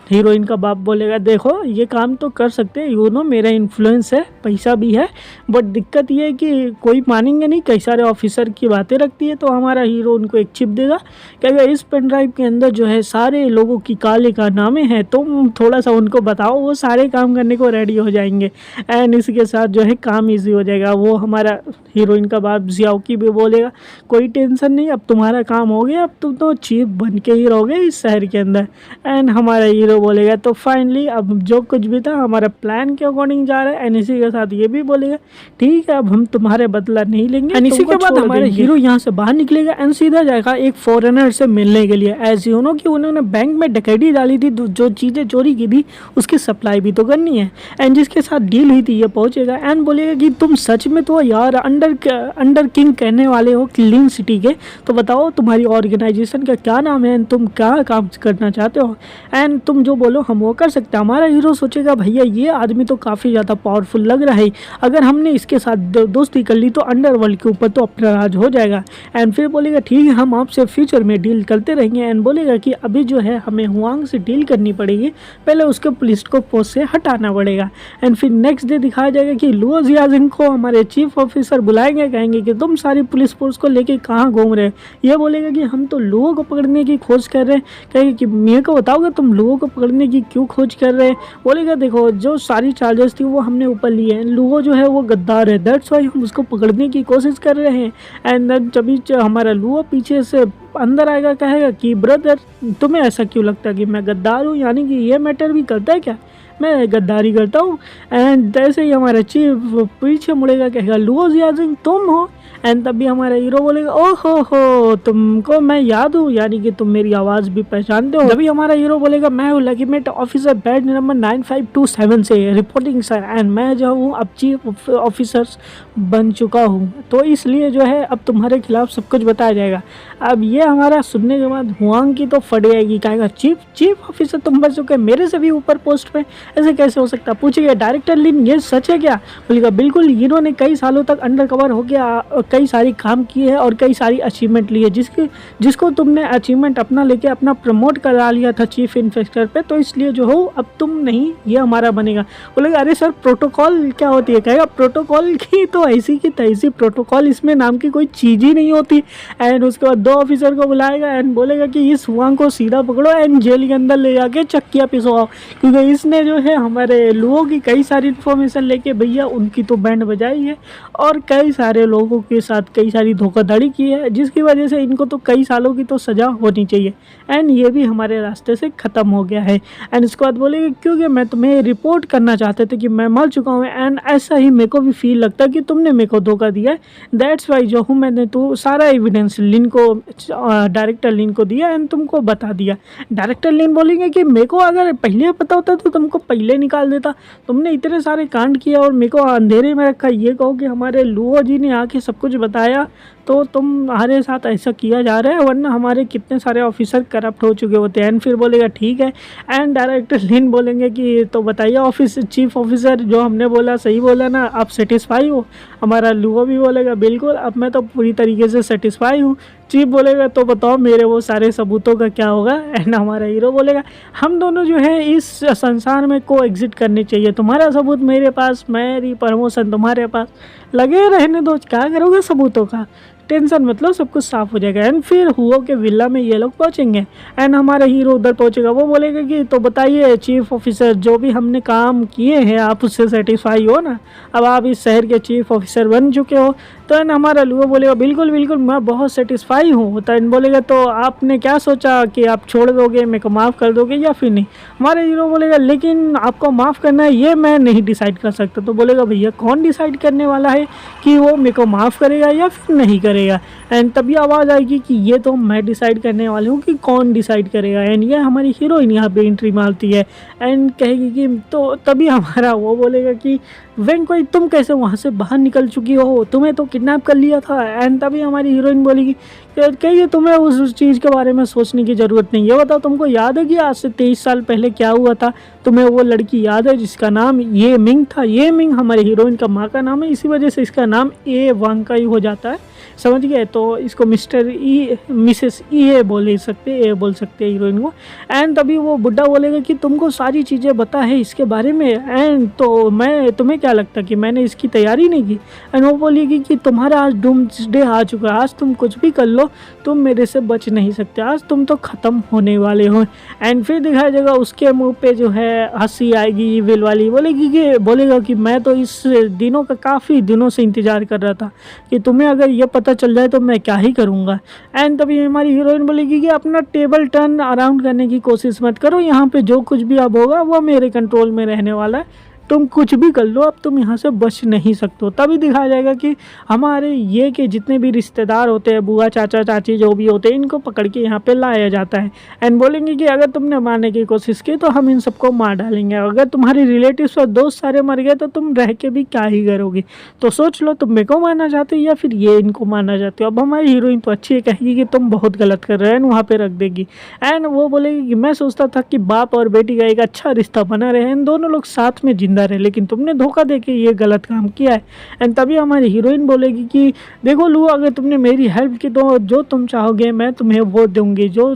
हीरोइन का बाप बोलेगा देखो ये काम तो कर सकते हैं, यू नो मेरा इन्फ्लुएंस है, पैसा भी है, बट दिक्कत ये है कि कोई मानेंगे नहीं, कई सारे ऑफिसर की बातें रखती है। तो हमारा हीरो उनको एक चिप देगा, कहेगा इस पेन ड्राइव के अंदर जो है सारे लोगों की काले कारनामे हैं, तुम थोड़ा सा उनको बताओ, वो सारे काम करने को रेडी हो जाएंगे। एंड इसके साथ जो है काम ईजी हो जाएगा। वो हमारा हीरोइन का बाप जियाओकी भी बोलेगा कोई टेंशन नहीं, अब तुम्हारा काम हो गया, अब तुम तो चीफ बन के ही रहोगे इस शहर के अंदर। एंड हमारा हीरो बोलेगा तो फाइनली अब जो कुछ भी था हमारा प्लान के अकॉर्डिंग जा रहा है। एंड इसी के साथ ये भी बोलेगा ठीक है अब हम तुम्हारे बदला नहीं लेंगे। एंड इसी के बाद हमारे हीरो यहाँ से बाहर निकलेगा एंड सीधा जाएगा एक फॉरेनर से मिलने के लिए। ऐसे हो कि उन्होंने बैंक में डकैती डाली थी, जो चीज़ें चोरी की थी उसकी सप्लाई भी तो करनी है। एंड जिसके साथ डील हुई थी ये पहुंचेगा एंड बोलेगा कि तुम सच में तो यार अंडर किंग कहने वाले हो क्लीन सिटी के, तो बताओ तुम्हारी ऑर्गेनाइजेशन का क्या नाम है एंड तुम क्या काम करना चाहते हो, एंड तुम जो बोलो हम वो कर सकते हैं। हमारा हीरो सोचेगा भैया ये आदमी तो काफ़ी ज़्यादा पावरफुल लग रहा है, अगर हमने इसके साथ दोस्ती कर ली तो अंडरवर्ल्ड के ऊपर तो अपना राज हो जाएगा। एंड फिर बोलेगा ठीक है हम आपसे फ्यूचर में डील करते रहेंगे। एंड बोलेगा कि अभी जो है हमें हुआंग से डील करनी पड़ेगी, पहले उसके पुलिस को पोस्ट से हटाना पड़ेगा। एंड फिर नेक्स्ट डे दिखाया जाएगा कि लुओ जियाजिंग को हमारे चीफ ऑफिसर बुलाएंगे, कहेंगे कि तुम सारी पुलिस फोर्स को लेके कहाँ घूम रहे हो। ये बोलेगा कि हम तो लुओ को पकड़ने की खोज कर रहे हैं। कहेंगे कि मेरे को बताओगे तुम लुओ को पकड़ने की क्यों खोज कर रहे हैं। बोलेगा देखो जो सारी चार्जेस थी वो हमने ऊपर लिए हैं, लुओ जो है वो गद्दार है, दैट्स वाई हम उसको पकड़ने की कोशिश कर रहे हैं। एंड देन जब हमारा लुओ पीछे से अंदर आएगा, कहेगा कि ब्रदर तुम्हें ऐसा क्यों लगता है कि मैं गद्दार हूँ, यानी कि ये मैटर भी करता है क्या, मैं गद्दारी करता हूँ। एंड जैसे ही हमारा चीफ पीछे मुड़ेगा कहेगा लुओ जियाजिंग तुम हो। एंड तभी हमारा हीरो बोलेगा ओहो हो तुमको मैं याद हूँ, यानी कि तुम मेरी आवाज़ भी पहचानते हो। तभी हमारा हीरो बोलेगा मैं हूँ लेजिटिमेट ऑफिसर बैच नंबर 9527 से रिपोर्टिंग सर, एंड मैं जो हूँ अब चीफ ऑफिसर बन चुका हूँ, तो इसलिए जो है अब तुम्हारे खिलाफ सब कुछ बताया जाएगा। अब ये हमारा सुनने के बाद हुआंग की तो फट जाएगी, कहेगा चीफ ऑफिसर तुम बन चुके मेरे से भी ऊपर पोस्ट पे, ऐसे कैसे हो सकता। पूछेगा डायरेक्टर लिन ये सच है क्या। बोलेगा बिल्कुल, इन्होंने कई सालों तक अंडर कवर हो गया, कई सारी काम किए हैं और कई सारी अचीवमेंट ली है, जिसको तुमने अचीवमेंट अपना लेके अपना प्रमोट करा लिया था चीफ इंस्पेक्टर पे, तो इसलिए जो हो अब तुम नहीं ये हमारा बनेगा। बोलेगा अरे सर प्रोटोकॉल क्या होती है। कहेगा प्रोटोकॉल की तो ऐसी की तैसी, प्रोटोकॉल इसमें नाम की कोई चीज़ ही नहीं होती। एंड उसके बाद 2 ऑफिसर को बुलाएगा एंड बोलेगा कि इस हुआंग को सीधा पकड़ो एंड जेल के अंदर ले जाके चक्कियाँ पिसवाओ, क्योंकि इसने जो जो है हमारे लुओ की कई सारी इन्फॉर्मेशन लेके भैया उनकी तो बैंड बजाई है और कई सारे लोगों के साथ कई सारी धोखाधड़ी की है, जिसकी वजह से इनको तो कई सालों की तो सज़ा होनी चाहिए एंड ये भी हमारे रास्ते से ख़त्म हो गया है। एंड इसके बाद बोलेगी क्योंकि मैं तुम्हें रिपोर्ट करना चाहते थे कि मैं मर चुका हूँ एंड ऐसा ही मेरे को भी फील लगता है कि तुमने मेरे को धोखा दिया है, दैट्स वाई जो हूँ मैंने तो सारा एविडेंस लिन को डायरेक्टर लिन को दिया एंड तुमको बता दिया। डायरेक्टर लिन बोलेंगे कि मेरे को अगर पहले पता होता तो तुमको पहले निकाल देता, तुमने इतने सारे कांड किया और मेरे को अंधेरे में रखा, ये कहो कि हमारे लुओ जी ने आके सब कुछ बताया तो तुम्हारे साथ ऐसा किया जा रहा है, वरना हमारे कितने सारे ऑफिसर करप्ट हो चुके होते हैं। एंड फिर बोलेगा ठीक है एंड डायरेक्टर लिन बोलेंगे कि तो बताइए ऑफिस चीफ ऑफिसर जो हमने बोला सही बोला ना, आप सेटिस्फाई हो? हमारा लुओ भी बोलेगा बिल्कुल, अब मैं तो पूरी तरीके से सेटिस्फाई हूँ। चीफ बोलेगा तो बताओ मेरे वो सारे सबूतों का क्या होगा? एंड हमारा हीरो बोलेगा हम दोनों जो है इस संसार में को एग्जिट करने चाहिए, तुम्हारा सबूत मेरे पास, मेरी प्रमोशन तुम्हारे पास, लगे रहने दो, क्या करोगे सबूतों का, टेंशन मतलब सब कुछ साफ हो जाएगा। एंड फिर हुओ के विला में ये लोग पहुंचेंगे एंड हमारा हीरो उधर पहुंचेगा, वो बोलेगा कि तो बताइए चीफ ऑफिसर जो भी हमने काम किए हैं आप उससे सेटिस्फाई हो ना, अब आप इस शहर के चीफ ऑफिसर बन चुके हो। तो एंड हमारा लुओ बोलेगा बिल्कुल बिल्कुल मैं बहुत सेटिस्फाई हूँ। तो एंड बोलेगा तो आपने क्या सोचा कि आप छोड़ दोगे, मेरे को माफ़ कर दोगे या फिर नहीं? हमारा हीरो बोलेगा लेकिन आपको माफ़ करना है ये मैं नहीं डिसाइड कर सकता। तो बोलेगा भैया कौन डिसाइड करने वाला है कि वो मेरे को माफ़ करेगा या फिर नहीं करेगा? एंड तभी आवाज़ आएगी कि ये तो मैं डिसाइड करने वाली हूँ कि कौन डिसाइड करेगा। एंड ये हमारी हीरोइन यहाँ पे एंट्री मारती है एंड कहेगी कि तो तभी हमारा वो बोलेगा कि वेंकोई तुम कैसे वहाँ से बाहर निकल चुकी हो, तुम्हें तो किडनैप कर लिया था। एंड तभी हमारी हीरोइन बोलेगी कहिए तुम्हें उस चीज़ के बारे में सोचने की ज़रूरत नहीं है, बताओ तुमको याद है कि आज से 23 साल पहले क्या हुआ था? तुम्हें वो लड़की याद है जिसका नाम ये मिंग था? ये मिंग हमारी हीरोइन का माँ का नाम है, इसी वजह से इसका नाम ए वांग का ही हो जाता है, समझ गए? तो इसको मिस्टर ई मिसेस ई ए बोल सकते, ए बोल सकते हैं हीरोइन को। एंड तभी वो बुड्ढा बोलेगा कि तुमको सारी चीज़ें पता है इसके बारे में एंड तो मैं तुम्हें क्या लगता कि मैंने इसकी तैयारी नहीं की? एंड वो बोलेगी कि तुम्हारा आज डूम्सडे आ चुका है, आज तुम कुछ भी कर लो तुम मेरे से बच नहीं सकते, आज तुम तो ख़त्म होने वाले हो। एंड फिर दिखाया जाएगा उसके मुंह पे जो है हंसी आएगी विल वाली, बोलेगा कि मैं तो इस दिनों का काफ़ी दिनों से इंतज़ार कर रहा था कि तुम्हें अगर ये पता चल जाए तो मैं क्या ही करूँगा। एंड तभी हमारी हीरोइन बोलेगी कि अपना टेबल टर्न अराउंड करने की कोशिश मत करो, यहाँ पे जो कुछ भी अब होगा वो मेरे कंट्रोल में रहने वाला है, तुम कुछ भी कर लो, अब तुम यहाँ से बच नहीं सकते हो। तभी दिखाया जाएगा कि हमारे ये के जितने भी रिश्तेदार होते हैं, बुआ चाचा चाची जो भी होते हैं, इनको पकड़ के यहाँ पे लाया जाता है एंड बोलेंगे कि अगर तुमने मारने की कोशिश की तो हम इन सबको मार डालेंगे, अगर तुम्हारे रिलेटिव्स और दोस्त सारे मर गए तो तुम रह के भी क्या ही करोगे, तो सोच लो तुम मेरे को मारना चाहते हो या फिर ये इनको मारना चाहते हो। अब हमारी हीरोइन तो अच्छी है, कहेगी कि तुम बहुत गलत कर रहे हो, वहाँ पर रख देगी। एंड वो बोलेगी कि मैं सोचता था कि बाप और बेटी का एक अच्छा रिश्ता बना रहे, इन दोनों लोग साथ में रहे, लेकिन तुमने धोखा देके ये गलत काम किया है। एंड तभी हमारी हीरोइन बोलेगी कि देखो लू अगर तुमने मेरी हेल्प की तो जो तुम चाहोगे मैं तुम्हें वो दूंगी, जो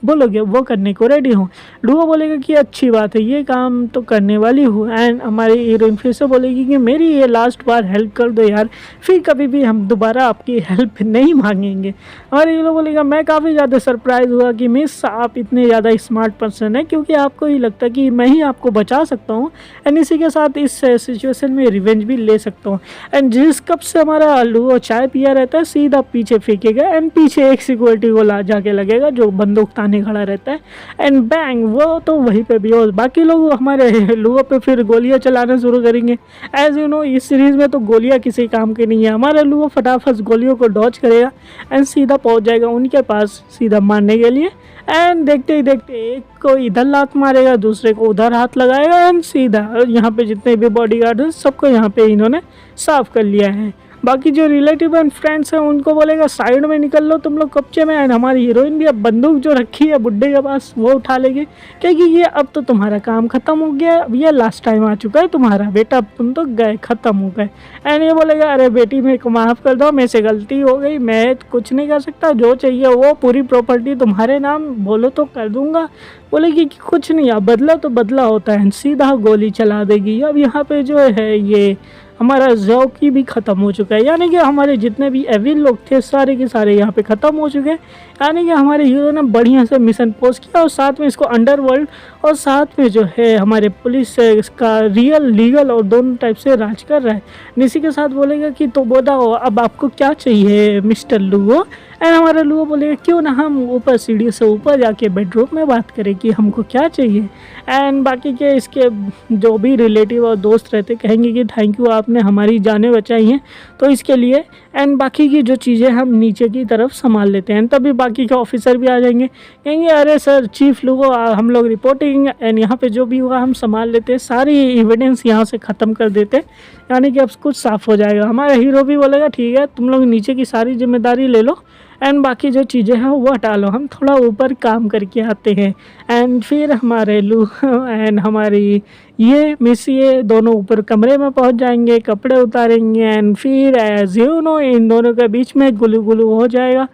बोलोगे वो करने को रेडी हूँ। लुओ बोलेगा कि अच्छी बात है ये काम तो करने वाली हूँ। एंड हमारी हीरोइन फिर से बोलेगी कि मेरी ये लास्ट बार हेल्प कर दो यार, फिर कभी भी हम दोबारा आपकी हेल्प नहीं मांगेंगे। और हीरो बोलेगा मैं काफ़ी ज़्यादा सरप्राइज हुआ कि मिस आप इतने ज़्यादा स्मार्ट पर्सन है, क्योंकि आपको ही लगता है कि मैं ही आपको बचा सकता हूँ एंड इसी के साथ इस सिचुएशन में रिवेंज भी ले सकता हूँ। एंड जिस कप से हमारा लुओ चाय पिया रहता है सीधा पीछे फेंकेगा एंड पीछे एक सिक्योरिटी को ला जाके लगेगा जो बंदूक ताने खड़ा रहता है एंड बैंग वो तो वहीं पे भी और बाकी लोग हमारे लुओ पे फिर गोलियां चलाना शुरू करेंगे। एज यू नो इस सीरीज में तो गोलियां किसी काम की नहीं है, हमारा लुओ फटाफट गोलियों को डॉज करेगा एंड सीधा पहुंच जाएगा उनके पास सीधा मारने के लिए। एंड देखते ही देखते एक को इधर लात मारेगा, दूसरे को उधर हाथ लगाएगा एंड सीधा यहाँ पे जितने भी बॉडीगार्ड हैं सबको यहाँ पे इन्होंने साफ कर लिया है। बाकी जो रिलेटिव एंड फ्रेंड्स हैं उनको बोलेगा साइड में निकल लो तुम लोग कच्चे में। एंड हमारी हीरोइन भी अब बंदूक जो रखी है बुड्ढे के पास वो उठा लेगी, क्योंकि ये अब तो तुम्हारा काम खत्म हो गया है, अब ये लास्ट टाइम आ चुका है तुम्हारा बेटा, अब तुम तो गए खत्म हो गए। एंड ये बोलेगा अरे बेटी मेरे को माफ़ कर दो, मेरे से गलती हो गई, मैं कुछ नहीं कर सकता, जो चाहिए वो पूरी प्रॉपर्टी तुम्हारे नाम बोलो तो कर दूंगा। बोलेगी कि कुछ नहीं, अब बदला तो बदला होता है, सीधा गोली चला देगी। अब यहाँ पे जो है ये हमारा जॉकी भी ख़त्म हो चुका है, यानी कि हमारे जितने भी एविल लोग थे सारे के सारे यहाँ पे ख़त्म हो चुके हैं। यानी कि हमारे हीरो ने बढ़िया से मिशन पोस्ट किया और साथ में इसको अंडरवर्ल्ड और साथ में जो है हमारे पुलिस से इसका रियल लीगल और दोनों टाइप से राज कर रहा है। इसी के साथ बोलेगा कि तो बताओ अब आपको क्या चाहिए मिस्टर लुगो। एंड हमारा लुगो बोलेगा क्यों ना हम ऊपर सीढ़ी से ऊपर जाके बेडरूम में बात करें कि हमको क्या चाहिए। एंड बाकी के इसके जो भी रिलेटिव और दोस्त रहते कहेंगे कि थैंक यू आपने हमारी जानें बचाई हैं तो इसके लिए। एंड बाकी की जो चीज़ें हम नीचे की तरफ संभाल लेते हैं। तभी बाकी के ऑफिसर भी आ जाएंगे, कहेंगे अरे सर चीफ लुगो हम लोग रिपोर्टिंग एंड यहाँ पे जो भी हुआ हम संभाल लेते हैं, सारी एविडेंस यहाँ से ख़त्म कर देते हैं, यानी कि अब कुछ साफ़ हो जाएगा। हमारा हीरो भी बोलेगा ठीक है तुम लोग नीचे की सारी जिम्मेदारी ले लो एंड बाकी जो चीज़ें हैं वो हटा लो, हम थोड़ा ऊपर काम करके आते हैं। एंड फिर हमारे लू एंड हमारी ये मिस ये दोनों ऊपर कमरे में पहुंच जाएंगे, कपड़े उतारेंगे एंड फिर एज यू नो इन दोनों के बीच में गुलू गुलू हो जाएगा।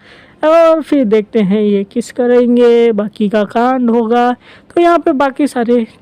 और फिर देखते हैं ये किस करेंगे, बाकी का कांड होगा। तो यहाँ पे बाकी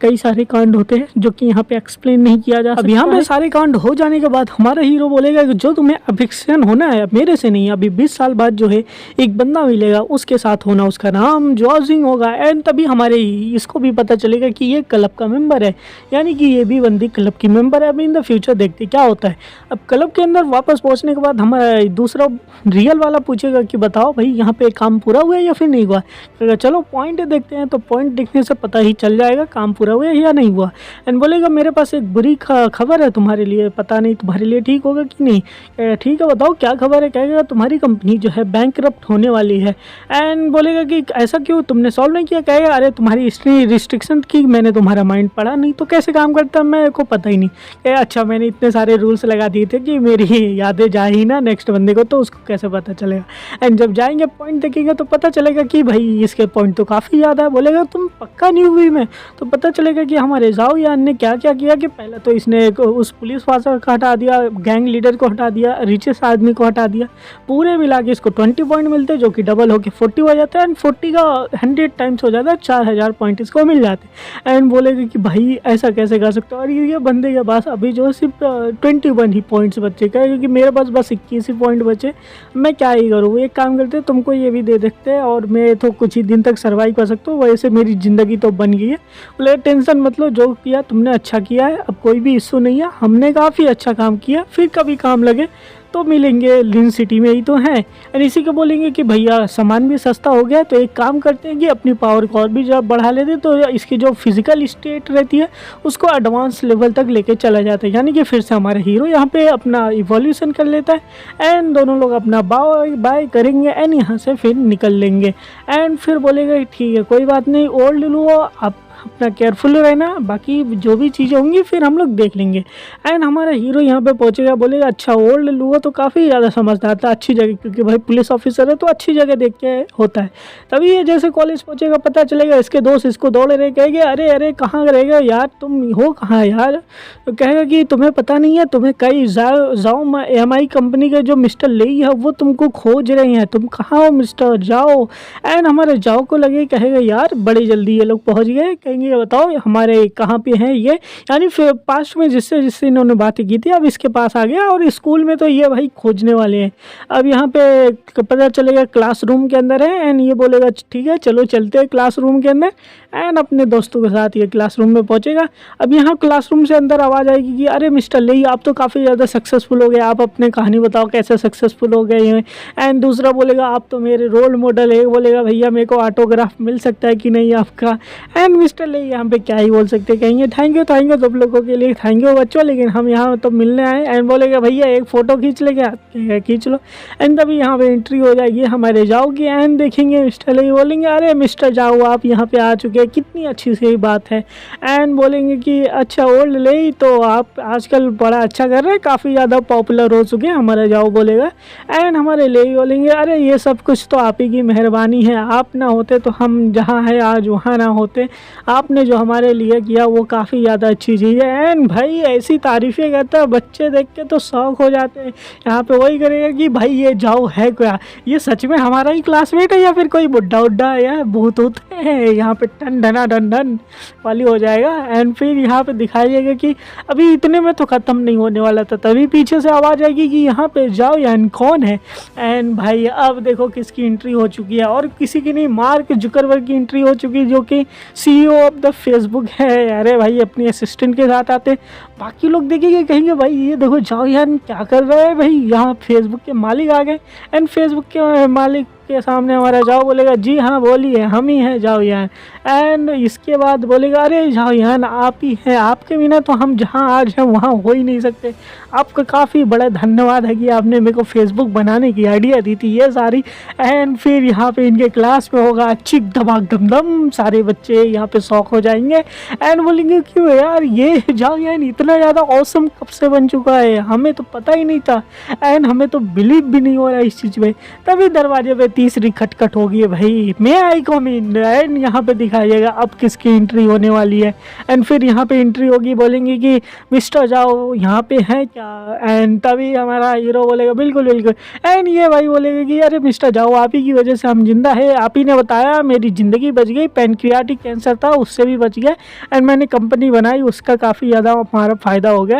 कई सारे कांड होते हैं जो कि यहाँ पे एक्सप्लेन नहीं किया जा सकता। अब यहाँ पे सारे कांड हो जाने के बाद हमारा हीरो बोलेगा कि जो तुम्हें अफेक्शन होना है मेरे से नहीं, अभी 20 साल बाद जो है एक बंदा मिलेगा उसके साथ होना, उसका नाम जॉर्जिंग होगा। एंड तभी हमारे इसको भी पता चलेगा कि ये क्लब का मेंबर है, यानी कि ये भी बंदी क्लब की मेंबर है। अभी इन द फ्यूचर देखते क्या होता है। अब क्लब के अंदर वापस पहुँचने के बाद हमारा दूसरा रियल वाला पूछेगा कि बताओ भाई यहाँ पे काम पूरा हुआ है या फिर नहीं हुआ। कहेगा चलो पॉइंट देखते हैं, तो पॉइंट देखने से पता ही चल जाएगा काम पूरा हुआ है या नहीं हुआ। एंड बोलेगा मेरे पास एक बुरी खबर है तुम्हारे लिए, पता नहीं तुम्हारे लिए ठीक होगा कि नहीं। ठीक है बताओ क्या खबर है। कहेगा तुम्हारी कंपनी जो है बैंकरप्ट होने वाली है। एंड बोलेगा कि ऐसा क्यों, तुमने सॉल्व नहीं किया। कहेगा अरे तुम्हारी इतनी रिस्ट्रिक्शन की मैंने तुम्हारा माइंड पढ़ा नहीं तो कैसे काम करता है मेरे को पता ही नहीं। कहेगा अच्छा मैंने इतने सारे रूल्स लगा दिए थे कि मेरी यादें जा ही ना नेक्स्ट बंदे को, तो उसको कैसे पता चलेगा। एंड जब जाएंगे पॉइंट देखेंगे तो पता चलेगा कि भाई इसके पॉइंट तो काफ़ी ज़्यादा है। बोलेगा तुम पक्का न्यू मूवी में, तो पता चलेगा कि हमारे जाओ यान ने क्या क्या किया कि पहले तो इसने उस पुलिस वाला को हटा दिया, गैंग लीडर को हटा दिया, रिचेस्ट आदमी को हटा दिया। पूरे मिला के इसको 20 पॉइंट मिलते हैं जो कि डबल होके 40 हो जाता है। एंड 40 का 100 टाइम्स हो जाता है, 4000 पॉइंट इसको मिल जाते हैं। एंड बोलेगा कि भाई ऐसा कैसे कर सकते हो। और ये बंदे के पास अभी जो सिर्फ 21 ही पॉइंट्स बचे, क्योंकि मेरे पास बस 21 ही पॉइंट बचे, मैं क्या ही करूँ। एक काम करते तुमको ये भी दे देते हैं और मैं तो कुछ ही दिन तक सर्वाइव कर सकता हूँ, वैसे मेरी ज़िंदगी तो बन गई है। बोले टेंशन मत लो, जो किया तुमने अच्छा किया है, अब कोई भी इशू नहीं है, हमने काफ़ी अच्छा काम किया, फिर कभी काम लगे तो मिलेंगे, लिन सिटी में ही तो हैं। और इसी को बोलेंगे कि भैया सामान भी सस्ता हो गया तो एक काम करते हैं कि अपनी पावर को और भी जब बढ़ा लेते तो इसकी जो फिजिकल स्टेट रहती है उसको एडवांस लेवल तक लेके चला जाता है। यानी कि फिर से हमारा हीरो यहाँ पे अपना इवोल्यूशन कर लेता है एंड दोनों लोग अपना बाय करेंगे एंड यहाँ से फिर निकल लेंगे। एंड फिर बोलेगा ठीक है कोई बात नहीं, ओल्ड लो आप अपना केयरफुल रहना, बाकी जो भी चीज़ें होंगी फिर हम लोग देख लेंगे। एंड हमारा हीरो यहाँ पे पहुँचेगा, बोलेगा अच्छा ओल्ड लुआ तो काफ़ी ज़्यादा समझदार था, अच्छी जगह, क्योंकि भाई पुलिस ऑफिसर है तो अच्छी जगह देख के होता है। तभी ये जैसे कॉलेज पहुँचेगा पता चलेगा इसके दोस्त इसको दौड़ रहे, कहेंगे अरे अरे कहाँ रहेगा यार, तुम हो कहाँ यार। तो कहेगा कि तुम्हें पता नहीं है, तुम्हें कई जाओ MI कंपनी के जो मिस्टर लेई है वो तुमको खोज रहे हैं, तुम कहाँ हो मिस्टर जाओ। एंड हमारे जाओ को लगे, कहेगा यार बड़ी जल्दी ये लोग पहुँच गए। कहेंगे बताओ हमारे कहाँ पे हैं ये, यानी फिर पास्ट में जिससे इन्होंने बातें की थी अब इसके पास आ गया, और स्कूल में तो ये भाई खोजने वाले हैं। अब यहाँ पे पता चलेगा क्लासरूम के अंदर है एंड ये बोलेगा ठीक है चलो चलते हैं क्लासरूम के अंदर। एंड अपने दोस्तों के साथ ये क्लासरूम में पहुँचेगा। अब यहाँ क्लासरूम से अंदर आवाज़ आएगी कि अरे मिस्टर लेई आप तो काफ़ी ज़्यादा सक्सेसफुल हो गए, आप अपने कहानी बताओ कैसे सक्सेसफुल हो गए हैं। एंड दूसरा बोलेगा आप तो मेरे रोल मॉडल है, बोलेगा भैया मेरे को ऑटोग्राफ मिल सकता है कि नहीं आपका। एंड मिस्टर लेई यहाँ पे क्या ही बोल सकते, कहेंगे थैंक यू सब लोगों के लिए, थैंक यू बच्चों, लेकिन हम यहाँ तो मिलने आए। एंड बोलेगा भैया एक फ़ोटो खींच ले क्या, खींच लो। एंड तभी यहाँ पे एंट्री हो जाएगी हमारे जाओ की। एंड देखेंगे मिस्टर लेई, बोलेंगे अरे मिस्टर जाओ आप यहाँ पे आ चुके हैं, कितनी अच्छी सी बात है। एंड बोलेंगे कि अच्छा ओल्ड लेई तो आप आजकल बड़ा अच्छा कर रहे हैं, काफ़ी ज़्यादा पॉपुलर हो चुके हैं, हमारा जाओ बोलेगा। एंड हमारे लेई बोलेंगे अरे ये सब कुछ तो आप ही की मेहरबानी है, आप ना होते तो हम जहाँ है आज वहाँ ना होते, आपने जो हमारे लिए किया वो काफ़ी ज़्यादा अच्छी चीज़ है। एंड भाई ऐसी तारीफ़ें करता है, बच्चे देख के तो शौक हो जाते हैं। यहाँ पे वही करेगा कि भाई ये जाओ है क्या, ये सच में हमारा ही क्लासमेट है या फिर कोई बुड्ढा उड्ढा है या भूत ऊत है। यहाँ पे टन ढना डन डन वाली हो जाएगा। एंड फिर यहाँ पे दिखाइएगा कि अभी इतने में तो ख़त्म नहीं होने वाला था, तभी पीछे से आवाज़ आएगी कि यहाँ पे जाओ यान कौन है। एंड भाई अब देखो किसकी एंट्री हो चुकी है, और किसी की नहीं, मार्क जुकरबर्ग की एंट्री हो चुकी है, जो कि CEO ऑफ द फेसबुक है। अरे भाई अपनी असिस्टेंट के साथ आते, बाकी लोग देखेंगे कहेंगे भाई ये देखो जाओ यान क्या कर रहा है भाई, यहाँ फेसबुक के मालिक आ गए। एंड फेसबुक के मालिक के सामने हमारा जाओ बोलेगा जी हाँ बोलिए हम ही हैं जाओ यान। एंड इसके बाद बोलेगा अरे जाओ यान आप ही हैं, आपके बिना तो हम जहाँ आज हैं वहाँ हो ही नहीं सकते। आपका काफ़ी बड़ा धन्यवाद है कि आपने मेरे को फेसबुक बनाने की आइडिया दी थी ये सारी। एंड फिर यहाँ पे इनके क्लास में होगा चिक धमाक धम धम, सारे बच्चे यहाँ पे शौक हो जाएंगे। एंड बोलेंगे क्यों यार ये जाओ यान इतना ज़्यादा ऑसम कब से बन चुका है, हमें तो पता ही नहीं था। एंड हमें तो बिलीव भी नहीं हो रहा इस चीज़ में। तभी दरवाजे पे तीसरी खटखट होगी, भाई मैं आई कम इन। एंड यहाँ पे दिखाइएगा अब किसकी एंट्री होने वाली है। एंड फिर यहाँ पे एंट्री होगी, बोलेंगे कि मिस्टर जाओ यहाँ पे हैं क्या। एंड तभी हमारा हीरो बोलेगा बिल्कुल बिल्कुल। एंड ये भाई बोलेगा कि अरे मिस्टर जाओ आप ही की वजह से हम जिंदा है, आप ही ने बताया मेरी ज़िंदगी बच गई, पैनक्रियाटिक कैंसर था उससे भी बच गया। एंड मैंने कंपनी बनाई उसका काफ़ी ज़्यादा हमारा फ़ायदा हो गया।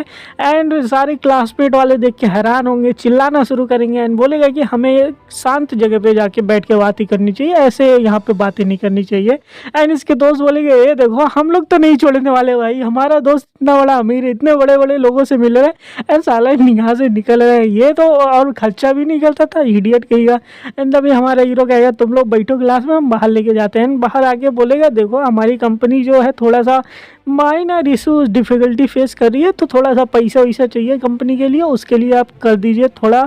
एंड सारे क्लासमेट वाले देख के हैरान होंगे, चिल्लाना शुरू करेंगे। एंड बोलेगा कि हमें शांत जगह पे जाके बैठ के बात ही करनी चाहिए, ऐसे यहाँ पे बातें नहीं करनी चाहिए। एंड इसके दोस्त बोलेंगे ये देखो हम लोग तो नहीं छोड़ने वाले भाई, हमारा दोस्त इतना बड़ा अमीर है, इतने बड़े बड़े लोगों से मिल रहा है, एंड साला यहाँ से निकल रहा है ये तो, और खर्चा भी नहीं करता था इडियट कहेगा। एंड तभी हमारा हीरो कहेगा तुम लोग बैठो क्लास में, हम बाहर लेके जाते हैं। बाहर आके बोलेगा देखो हमारी कंपनी जो है थोड़ा सा माइनर इशूज़ डिफ़िकल्टी फेस कर रही है, तो थोड़ा सा पैसा वैसा चाहिए कंपनी के लिए, उसके लिए आप कर दीजिए थोड़ा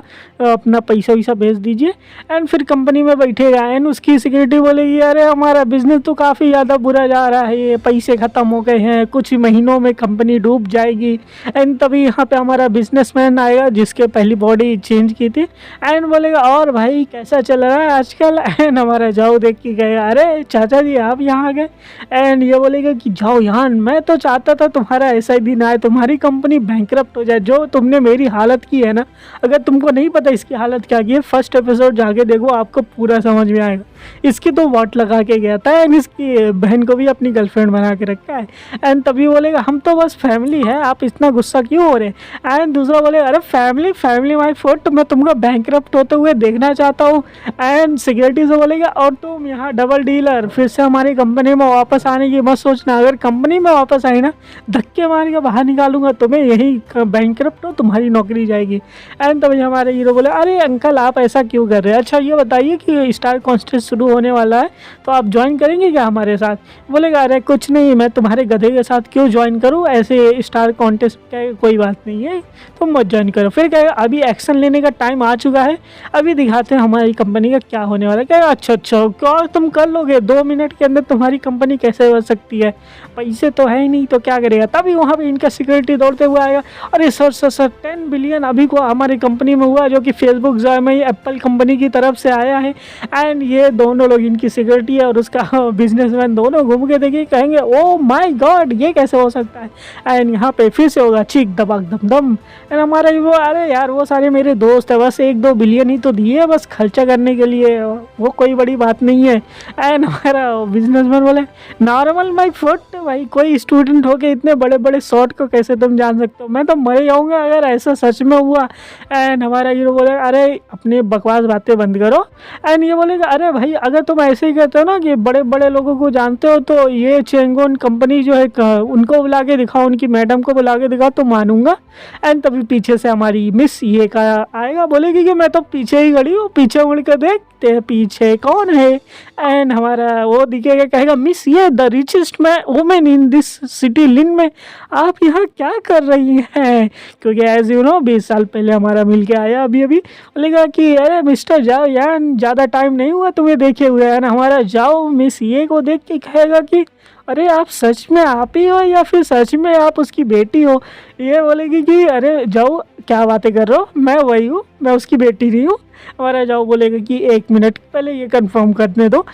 अपना पैसा वैसा भेज दीजिए। एंड फिर कंपनी में बैठेगा। एंड उसकी सिक्योरिटी बोलेगी अरे हमारा बिजनेस तो काफ़ी ज़्यादा बुरा जा रहा है, ये पैसे ख़त्म हो गए हैं, कुछ महीनों में कंपनी डूब जाएगी। एंड तभी यहाँ पे हमारा बिजनेसमैन आएगा जिसके पहली बॉडी चेंज की थी। एंड बोलेगा और भाई कैसा चल रहा है आजकल। एंड हमारा जाओ देख के गएगा अरे चाचा जी आप यहाँ आ गए। एंड ये बोलेगा कि जाओ यहाँ मैं तो चाहता था तुम्हारा ऐसा ही दिन आए, तुम्हारी कंपनी बैंकरप्ट हो जाए, जो तुमने मेरी हालत की है ना। अगर तुमको नहीं पता इसकी हालत क्या की है, फर्स्ट एपिसोड जाके देखो आपको पूरा समझ में आएगा। इसकी तो वॉट लगा के गया था एंड इसकी बहन को भी अपनी गर्लफ्रेंड बना के रखा है। एंड तभी बोलेगा हम तो बस फैमिली है, आप इतना गुस्सा क्यों हो रहे हैं। एंड दूसरा बोलेगा अरे फैमिली फैमिली माय फुट, मैं तुमको बैंकरप्ट होते हुए देखना चाहता हूँ। एंड सिक्योरिटी से बोलेगा और तुम यहाँ डबल डीलर, फिर से हमारी कंपनी में वापस आने की मत सोचना, अगर कंपनी में वापस आई ना धक्के मार के बाहर निकालूंगा तुम्हें, यही बैंकरप्ट हो तुम्हारी नौकरी जाएगी। एंड तभी हमारे हीरो बोले अरे अंकल आप ऐसा क्यों कर रहे हैं, अच्छा ये बताइए कि स्टार कॉन्टेस्ट शुरू होने वाला है तो आप ज्वाइन करेंगे क्या हमारे साथ। बोलेगा अरे कुछ नहीं, मैं तुम्हारे गधे के साथ क्यों ज्वाइन करूँ, ऐसे स्टार कॉन्टेस्ट का कोई बात नहीं है, तुम मत ज्वाइन करो। फिर कहेगा अभी एक्शन लेने का टाइम आ चुका है, अभी दिखाते हैं हमारी कंपनी का क्या होने वाला है। कहेगा अच्छा अच्छा क्या तुम कर लोगे, 2 मिनट के अंदर तुम्हारी कंपनी कैसे बन सकती है, पैसे तो है ही नहीं तो क्या करेगा। तभी वहाँ पे इनका सिक्योरिटी दौड़ते हुए आएगा अरे सर सर सर 10 बिलियन अभी को हमारी कंपनी में हुआ, जो कि फेसबुक जो है एप्पल कंपनी की तरफ से आया है। एंड ये दोनों लोग इनकी सिक्योरिटी है और उसका बिजनेसमैन दोनों घूम के देखिए कहेंगे ओ माय गॉड ये कैसे हो सकता है। एंड यहाँ पे फिर से होगा चीख दबाक दम दम। एंड हमारा वो अरे यार वो सारे मेरे दोस्त है, बस 1-2 बिलियन ही तो दिए बस खर्चा करने के लिए, वो कोई बड़ी बात नहीं है। एंड हमारा बिजनेसमैन बोले नॉर्मल माय फुट, भाई कोई स्टूडेंट होके इतने बड़े बड़े शॉट को कैसे तुम जान सकते हो, मैं तो मर जाऊंगा अगर ऐसा सच में हुआ। एंड हमारा हीरो बोले अरे अपनी बकवास बातें बंद करो। एंड ये बोलेगा अरे भाई अगर तुम ऐसे ही कहते हो ना कि बड़े बड़े लोगों को जानते हो तो ये चेंगोन कंपनी जो है उनको बुला के दिखाओ, उनकी मैडम को बुला के दिखाओ तो मानूंगा। एंड तभी पीछे से हमारी मिस ये का आएगा, बोलेगी कि मैं तो पीछे ही खड़ी हूँ, पीछे मुड़ कर देखते पीछे कौन है। एंड हमारा वो दिखेगा कहेगा मिस ये the richest women in this city लिन में आप यहाँ क्या कर रही हैं, क्योंकि एज यू नो 20 साल पहले हमारा मिल के आया अभी अभी। बोलेगा कि अरे मिस्टर जाओ यार ज़्यादा टाइम नहीं हुआ तुम्हें देखे हुए है ना। हमारा जाओ मिस ये को देख के कहेगा कि अरे आप सच में आप ही हो या फिर सच में आप उसकी बेटी हो। ये बोलेगी कि अरे जाओ क्या बातें कर रहे हो, मैं वही हूँ मैं उसकी बेटी नहीं हूँ। हमारा जाओ बोलेगा कि 1 मिनट पहले ये कंफर्म करने दो,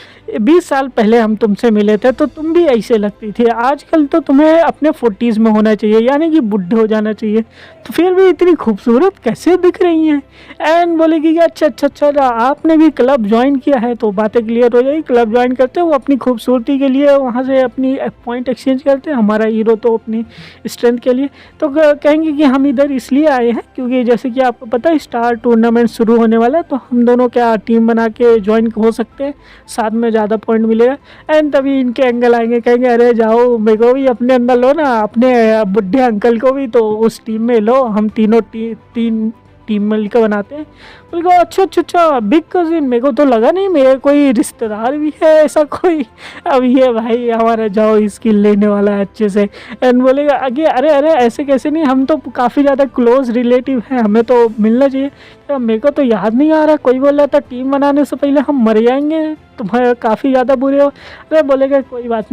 20 साल पहले हम तुमसे मिले थे तो तुम भी ऐसे लगती थी, आजकल तो तुम्हें अपने 40s में होना चाहिए, यानी कि बुढ़े हो जाना चाहिए, तो फिर भी इतनी खूबसूरत कैसे दिख रही हैं। एंड बोलेगी कि अच्छा आपने भी क्लब ज्वाइन किया है, तो बातें क्लियर हो जाएगी। क्लब ज्वाइन करते हैं वो अपनी खूबसूरती के लिए, वहाँ से अपनी पॉइंट एक्सचेंज करते हैं, हमारा हीरो तो अपनी स्ट्रेंथ के लिए। तो कहेंगे कि हम इधर इसलिए आए हैं क्योंकि जैसे कि आपको पता है स्टार टूर्नामेंट शुरू होने वाला है, तो हम दोनों क्या टीम बना के ज्वाइन हो सकते हैं, साथ में ज़्यादा पॉइंट मिलेगा। एंड तभी इनके एंगल आएंगे, कहेंगे अरे जाओ मेरे को भी अपने अंदर लो ना, अपने बुढ़े अंकल को भी तो उस टीम में लो, हम तीनों तीन टीम मिलकर बनाते हैं। बोले अच्छा बिग कजिन, मेरे को तो लगा नहीं मेरे कोई रिश्तेदार भी है ऐसा कोई। अब ये भाई हमारा जाओ स्किल लेने वाला है अच्छे से। एंड बोलेगा आगे अरे ऐसे कैसे नहीं, हम तो काफ़ी ज़्यादा क्लोज रिलेटिव हैं, हमें तो मिलना चाहिए। तो मेरे को तो याद नहीं आ रहा, कोई बोल रहा था टीम बनाने से पहले हम मर जाएंगे, तुम्हारे काफ़ी ज़्यादा बुरे हो। अरे बोलेगा कोई बात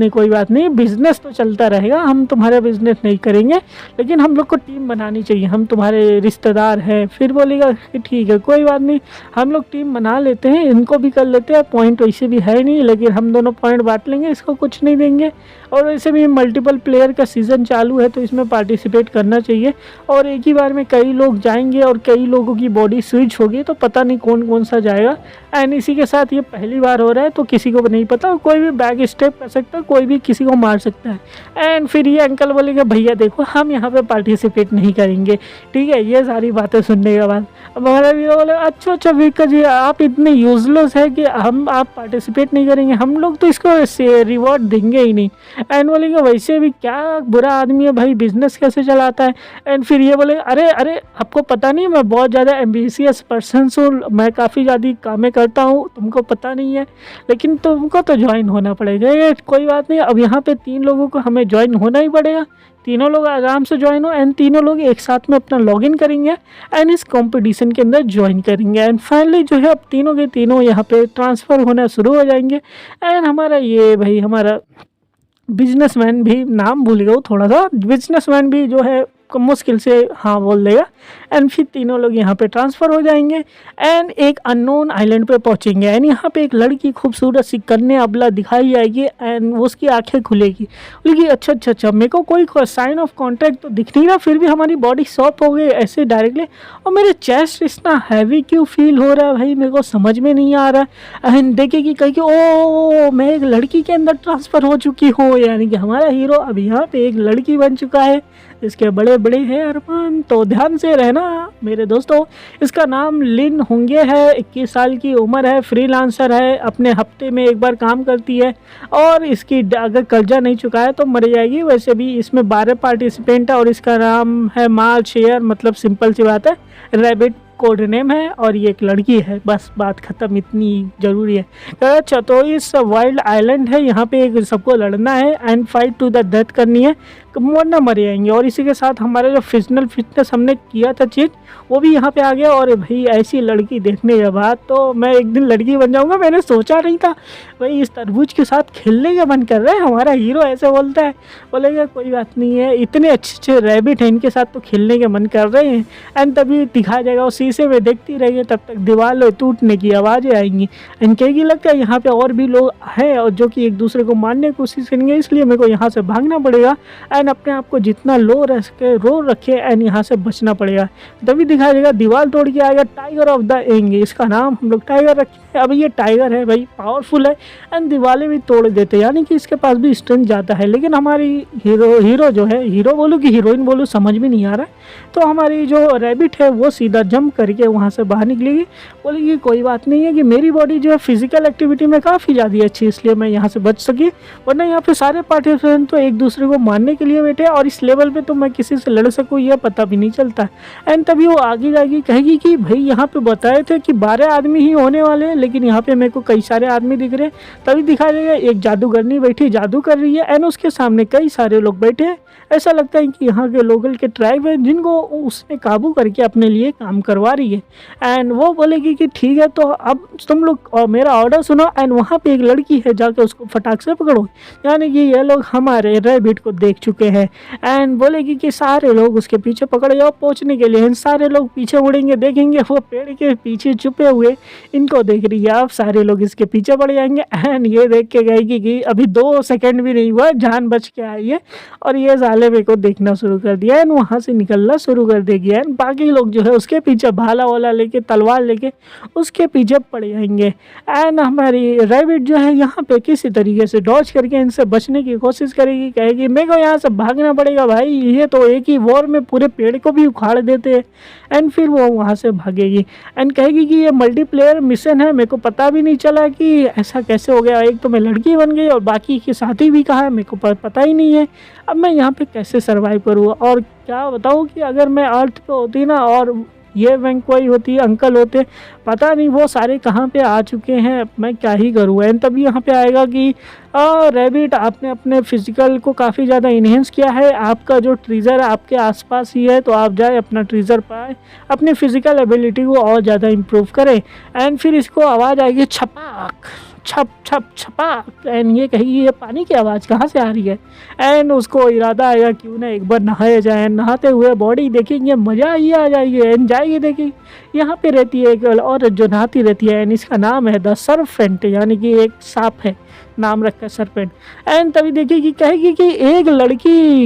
नहीं, बिज़नेस तो चलता रहेगा, हम तुम्हारा बिज़नेस नहीं करेंगे, लेकिन हम लोग को टीम बनानी चाहिए, हम तुम्हारे रिश्तेदार हैं। फिर बोलेगा कि ठीक है कोई बात नहीं, हम लोग टीम बना लेते हैं, इनको भी कर लेते हैं, पॉइंट वैसे भी है नहीं, लेकिन हम दोनों पॉइंट बांट लेंगे, इसको कुछ नहीं देंगे। और वैसे भी मल्टीपल प्लेयर का सीज़न चालू है तो इसमें पार्टिसिपेट करना चाहिए, और एक ही बार में कई लोग जाएंगे और कई लोगों की बॉडी स्विच होगी, तो पता नहीं कौन कौन सा जाएगा। एंड इसी के साथ ये पहली बार हो रहा है तो किसी को नहीं पता, कोई भी बैक स्टेप कर सकता है, कोई भी किसी को मार सकता है। एंड फिर ये अंकल बोलेंगे भैया देखो हम यहाँ पे पार्टिसिपेट नहीं करेंगे, ठीक है। ये सारी बातें सुनने के बाद अब हमारा वीरो बोले अच्छा विक्का जी आप इतने यूजलेस है कि आप पार्टिसिपेट नहीं करेंगे, हम लोग तो इसको रिवॉर्ड देंगे ही नहीं। एंड बोलेंगे वैसे भी क्या बुरा आदमी है भाई, बिजनेस कैसे चलाता है। एंड फिर ये बोले अरे आपको पता नहीं मैं बहुत ज़्यादा एम्बिशियस पर्सन हूँ, मैं काफ़ी ज़्यादा कामें करता हूँ, तुमको पता नहीं है, लेकिन तुमको तो ज्वाइन होना पड़ेगा। ये कोई बात नहीं, अब यहाँ पे 3 लोगों को हमें ज्वाइन होना ही पड़ेगा, तीनों लोग आराम से ज्वाइन हो। एंड तीनों लोग एक साथ में अपना लॉगिन करेंगे एंड इस कंपटीशन के अंदर ज्वाइन करेंगे। एंड फाइनली जो है अब तीनों के तीनों यहाँ पे ट्रांसफ़र होना शुरू हो जाएंगे। एंड हमारा ये भाई हमारा बिजनेसमैन भी, नाम भूल गया थोड़ा सा, बिजनेसमैन भी जो है मुश्किल से हाँ बोल देगा। एंड फिर तीनों लोग यहाँ पे ट्रांसफ़र हो जाएंगे एंड एक अननोन आइलैंड पे पहुँचेंगे। एंड यहाँ पे एक लड़की खूबसूरत सी कन्या अबला दिखाई जाएगी एंड उसकी आंखें खुलेगी, बोलेगी अच्छा मेरे को कोई साइन ऑफ कॉन्टैक्ट तो दिख नहीं रहा, फिर भी हमारी बॉडी सॉफ्ट हो गई ऐसे डायरेक्टली, और मेरे चेस्ट इतना हैवी क्यों फील हो रहा है भाई, मेरे को समझ में नहीं आ रहा। एंड देखेगी कहेगी ओ मैं एक लड़की के अंदर ट्रांसफ़र हो चुकी हूँ, यानी कि हमारा हीरो अब यहाँ पे एक लड़की बन चुका है, इसके बड़े बड़े हैं अरमान, तो ध्यान से रहना मेरे दोस्तों। इसका नाम लिन होंगे है, 21 साल की उम्र है, फ्रीलांसर है, अपने हफ्ते में एक बार काम करती है, और इसकी अगर कर्जा नहीं चुकाए तो मर जाएगी। वैसे भी इसमें 12 पार्टिसिपेंट है और इसका नाम है माल शेयर, मतलब सिंपल सी बात है, रैबिट कोड नेम है, और ये एक लड़की है, बस बात ख़त्म, इतनी ज़रूरी है। अच्छा तो इस वाइल्ड आइलैंड है, यहाँ पे एक सबको लड़ना है and fight to the death करनी है, वरना मर जाएंगे। और इसी के साथ हमारा जो फिजिकल फिटनेस हमने किया था चीज़ वो भी यहाँ पे आ गया। और भाई ऐसी लड़की देखने के बाद तो मैं एक दिन लड़की बन जाऊँगा, मैंने सोचा नहीं था भाई, इस तरबूज के साथ खेलने का मन कर रहा है। हमारा हीरो ऐसे बोलता है, बोलेगा कोई बात नहीं है, इतने अच्छे रैबिट हैं, इनके साथ तो खेलने के मन कर रहे हैं। एंड तभी दिखाया जाएगा, वो शीशे में देखती रहेगी, तब तक दीवार टूटने की आवाज़ें आएंगी। एंड कहेगी लगता है यहाँ पे और भी लोग हैं और जो कि एक दूसरे को मारने की कोशिश करेंगे, इसलिए मेरे को यहाँ से भागना पड़ेगा। एंड अपने आप को जितना लो रह सके रो रखे एंड यहाँ से बचना पड़ेगा। तभी दिखाया जाएगा दीवार तोड़ के आएगा टाइगर ऑफ द एंग, इसका नाम हम लोग टाइगर रखे। अब ये टाइगर है भाई, पावरफुल है एंड दीवारें भी तोड़ देते हैं, यानी कि इसके पास भी स्ट्रेंथ जाता है। लेकिन हमारी हीरो जो है, हीरो बोलूँ कि हीरोइन बोलूँ समझ में नहीं आ रहा है, तो हमारी जो रैबिट है वो सीधा जंप करके वहाँ से बाहर निकलेगी, बोलेगी कोई बात नहीं है कि मेरी बॉडी जो है फिजिकल एक्टिविटी में काफ़ी ज़्यादा अच्छी है, इसलिए मैं यहाँ से बच सकी, वरना यहाँ पे सारे पार्टिसिपेंट तो एक दूसरे को मारने के लिए बैठे, और इस लेवल पे तो मैं किसी से लड़ सकूँ यह पता भी नहीं चलता। एंड तभी वो आगे जाएगी, कहेगी कि भाई यहाँ पे बताए थे कि 12 आदमी ही होने वाले हैं, लेकिन यहाँ पे मेरे को कई सारे आदमी दिख रहे हैं। तभी दिखाया जाएगा एक जादूगरनी बैठी जादू कर रही है एंड उसके सामने कई सारे लोग बैठे हैं। ऐसा लगता है कि यहाँ के लोकल के ट्राइब है जिनको उसने काबू करके अपने लिए काम करवा रही है। एंड वो बोलेगी कि ठीक है तो अब तुम लोग मेरा ऑर्डर सुनो, एंड वहाँ पे एक लड़की है, जाके उसको फटाक से पकड़ो। यानी कि ये लोग हमारे रैबिट को देख चुके चुके हैं। एंड बोलेगी कि सारे लोग उसके पीछे पकड़ जाओ पहुंचने के लिए। सारे लोग पीछे मुड़ेंगे, देखेंगे वो पेड़ के पीछे छुपे हुए इनको देख रही है। अब सारे लोग इसके पीछे पड़ जाएंगे एंड ये देख के कहेगी कि अभी 2 सेकंड भी नहीं हुआ, जान बच के आई है और ये साले मेरे को देखना शुरू कर दिया एंड वहाँ से निकलना शुरू कर देगी। एंड बाकी लोग जो है उसके पीछे भाला वाला लेके, तलवार लेके उसके पीछे पड़ जाएंगे। एंड हमारी रैबिट जो है यहाँ पे किसी तरीके से डॉज करके इनसे बचने की कोशिश करेगी, कहेगी मेरे को यहाँ से भागना पड़ेगा भाई, ये तो एक ही वॉर में पूरे पेड़ को भी उखाड़ देते हैं। एंड फिर वो वहाँ से भागेगी एंड कहेगी कि ये मल्टीप्लेयर मिशन है, मेरे को पता भी नहीं चला कि ऐसा कैसे हो गया, एक तो मैं लड़की बन गई और बाकी के साथी भी कहा है, मेरे को पता ही नहीं है अब मैं यहाँ पे कैसे सरवाइव करूँ। और क्या बताऊँ कि अगर मैं अर्थ पे होती ना और ये वैंकवाई होती है, अंकल होते, पता नहीं वो सारे कहाँ पे आ चुके हैं, मैं क्या ही करूँ। एंड तभी यहाँ पे आएगा कि रैबिट आपने अपने फिजिकल को काफ़ी ज़्यादा इन्हेंस किया है, आपका जो ट्रीज़र आपके आसपास ही है, तो आप जाए अपना ट्रीज़र पाए, अपनी फिजिकल एबिलिटी को और ज़्यादा इम्प्रूव करें। एंड फिर इसको आवाज़ आएगी छपाक, छप छप छपाक। एंड ये कहेगी ये पानी की आवाज़ कहाँ से आ रही है। एंड उसको इरादा आएगा क्यों ना एक बार नहाया जाए। नहाते हुए बॉडी देखेंगे, मज़ा ही आ जाएगी। एंड जाएगी देखिए यहाँ पे रहती है एक औरत जो नहाती रहती है एंड इसका नाम है द सर्पेंट, यानी कि एक सांप है, नाम रखा है सर्पेंट। एंड तभी देखिए कहेगी कि एक लड़की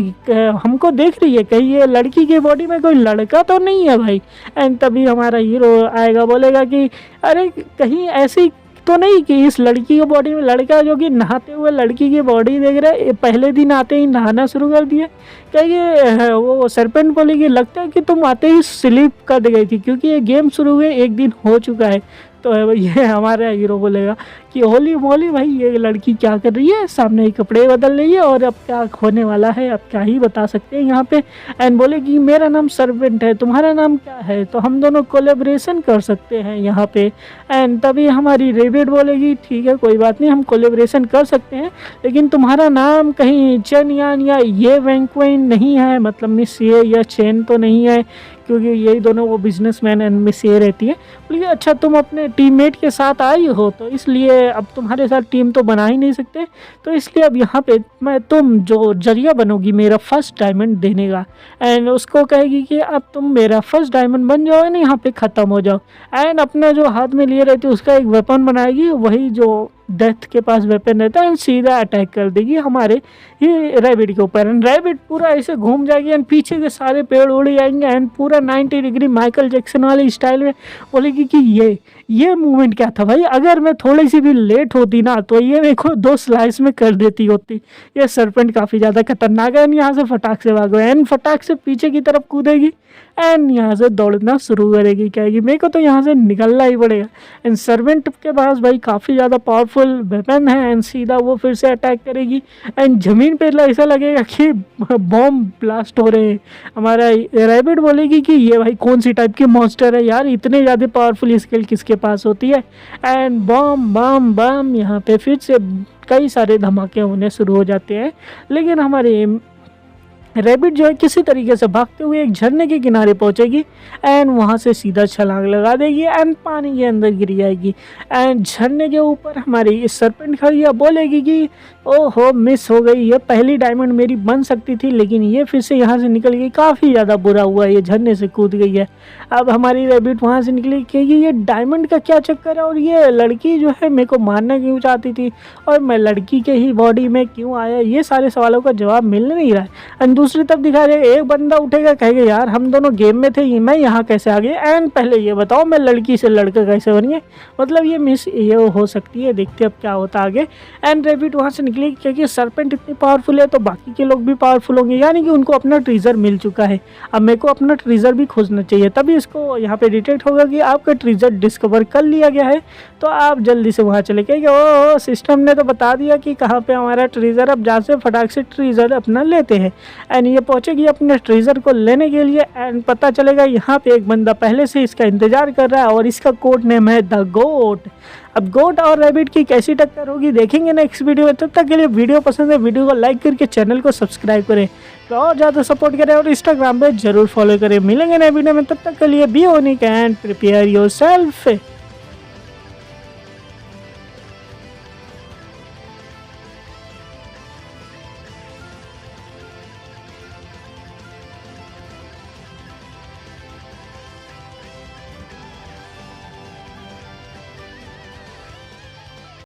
हमको देख रही है, कहीं ये लड़की की बॉडी में कोई लड़का तो नहीं है भाई। एंड तभी हमारा हीरो आएगा, बोलेगा कि अरे कहीं ऐसी तो नहीं कि इस लड़की की बॉडी में लड़का, जो कि नहाते हुए लड़की की बॉडी देख रहे पहले दिन आते ही नहाना शुरू कर दिया। कहेंगे वो सरपेंट बोलेगी लगता है कि तुम आते ही स्लिप कर गई थी क्योंकि ये गेम शुरू हुए 1 दिन हो चुका है। तो ये हमारा हीरो बोलेगा कि होली मोली भाई ये लड़की क्या कर रही है, सामने ही कपड़े बदल रही है और अब क्या होने वाला है अब क्या ही बता सकते हैं यहाँ पे। एंड बोलेगी मेरा नाम सर्वेंट है, तुम्हारा नाम क्या है, तो हम दोनों कोलेब्रेशन कर सकते हैं यहाँ पे। एंड तभी हमारी रैबिट बोलेगी ठीक है कोई बात नहीं, हम कोलेब्रेशन कर सकते हैं, लेकिन तुम्हारा नाम कहीं चेन यान या ये वैंक्वेन नहीं है, मतलब मिस ये या चेन तो नहीं है, क्योंकि यही दोनों वो बिजनेसमैन एंड मिस ये रहती है। बोलिए अच्छा तुम अपने टीममेट के साथ आई हो तो इसलिए अब तुम्हारे साथ टीम तो बना ही नहीं सकते, तो इसलिए अब यहाँ पे मैं तुम जो जरिया बनोगी मेरा फर्स्ट डायमंड देने का। एंड उसको कहेगी कि अब तुम मेरा फर्स्ट डायमंड बन जाओ ना, यहाँ पे ख़त्म हो जाओ। एंड अपना जो हाथ में लिए रहती है उसका एक वेपन बनाएगी, वही जो डेथ के पास वेपन रहता है, एंड सीधा अटैक कर देगी हमारे ये रैबिट के ऊपर। एंड रैबिट पूरा ऐसे घूम जाएगी एंड पीछे के सारे पेड़ उड़ जाएंगे एंड पूरा 90 डिग्री माइकल जैक्सन वाले स्टाइल में बोलेगी कि ये मूवमेंट क्या था भाई, अगर मैं थोड़ी सी भी लेट होती ना तो ये मेरे को 2 स्लाइस में कर देती होती। ये सरपेंट काफ़ी ज़्यादा खतरनाक है। एंड यहाँ से फटाक से भागो एंड फटाक से पीछे की तरफ कूदेगी एंड यहाँ से दौड़ना शुरू करेगी, कहेगी मेरे को तो यहाँ से निकलना ही पड़ेगा। एंड सर्वेंट के पास भाई काफ़ी ज़्यादा पावरफुल वेपन है एंड सीधा वो फिर से अटैक करेगी एंड ज़मीन पे ऐसा लगेगा कि बॉम्ब ब्लास्ट हो रहे हैं। हमारा रैबिट बोलेगी कि ये भाई कौन सी टाइप की मॉन्स्टर है यार, इतने ज़्यादा पावरफुल स्किल किसके पास होती है। एंड बम बम बम यहाँ पे फिर से कई सारे धमाके होने शुरू हो जाते हैं, लेकिन हमारे रैबिट जो है किसी तरीके से भागते हुए एक झरने के किनारे पहुंचेगी एंड वहां से सीधा छलांग लगा देगी एंड पानी के अंदर गिर जाएगी। एंड झरने के ऊपर हमारी इस सरपेंट खड़ी है, बोलेगी कि ओहो मिस हो गई, ये पहली डायमंड मेरी बन सकती थी लेकिन ये फिर से यहाँ से निकल गई, काफ़ी ज़्यादा बुरा हुआ, ये झरने से कूद गई है। अब हमारी रैबिट वहाँ से निकली कि ये डायमंड का क्या चक्कर है और ये लड़की जो है मेरे को मारना क्यों चाहती थी और मैं लड़की के ही बॉडी में क्यों आया, ये सारे सवालों का जवाब मिल नहीं रहा है। एंड दूसरी तरफ दिखा रहे एक बंदा उठेगा कहेगा यार हम दोनों गेम में थे, मैं यहाँ कैसे आ गया, एंड पहले ये बताओ मैं लड़की से लड़का कैसे बन गया, मतलब ये मिस ये हो सकती है, देखते अब क्या होता आगे। एंड रैबिट वहाँ से निकली क्योंकि सरपेंट इतनी पावरफुल है तो बाकी के लोग भी पावरफुल होंगे, यानी कि उनको अपना ट्रीजर मिल चुका है, अब मेरे को अपना ट्रीजर भी खोजना चाहिए। तभी इसको यहाँ पे डिटेक्ट होगा कि आपका ट्रीजर डिस्कवर कर लिया गया है, तो आप जल्दी से वहाँ चले गए। ओ सिस्टम ने तो बता दिया कि कहाँ पे हमारा ट्रीजर, अब जहाँ से फटाक से ट्रीजर अपना लेते हैं। एंड ये पहुँचेगी अपने ट्रीजर को लेने के लिए एंड पता चलेगा यहाँ पे एक बंदा पहले से इसका इंतजार कर रहा है और इसका कोड नेम है द गोट। अब गोट और रैबिट की कैसी टक्कर होगी देखेंगे नेक्स्ट वीडियो में। तब तक के लिए वीडियो पसंद है वीडियो को लाइक करके चैनल को सब्सक्राइब करें, तो और ज़्यादा सपोर्ट करें और इंस्टाग्राम पे जरूर फॉलो करें। मिलेंगे नए वीडियो में, तब तक के लिए be unique and prepare yourself.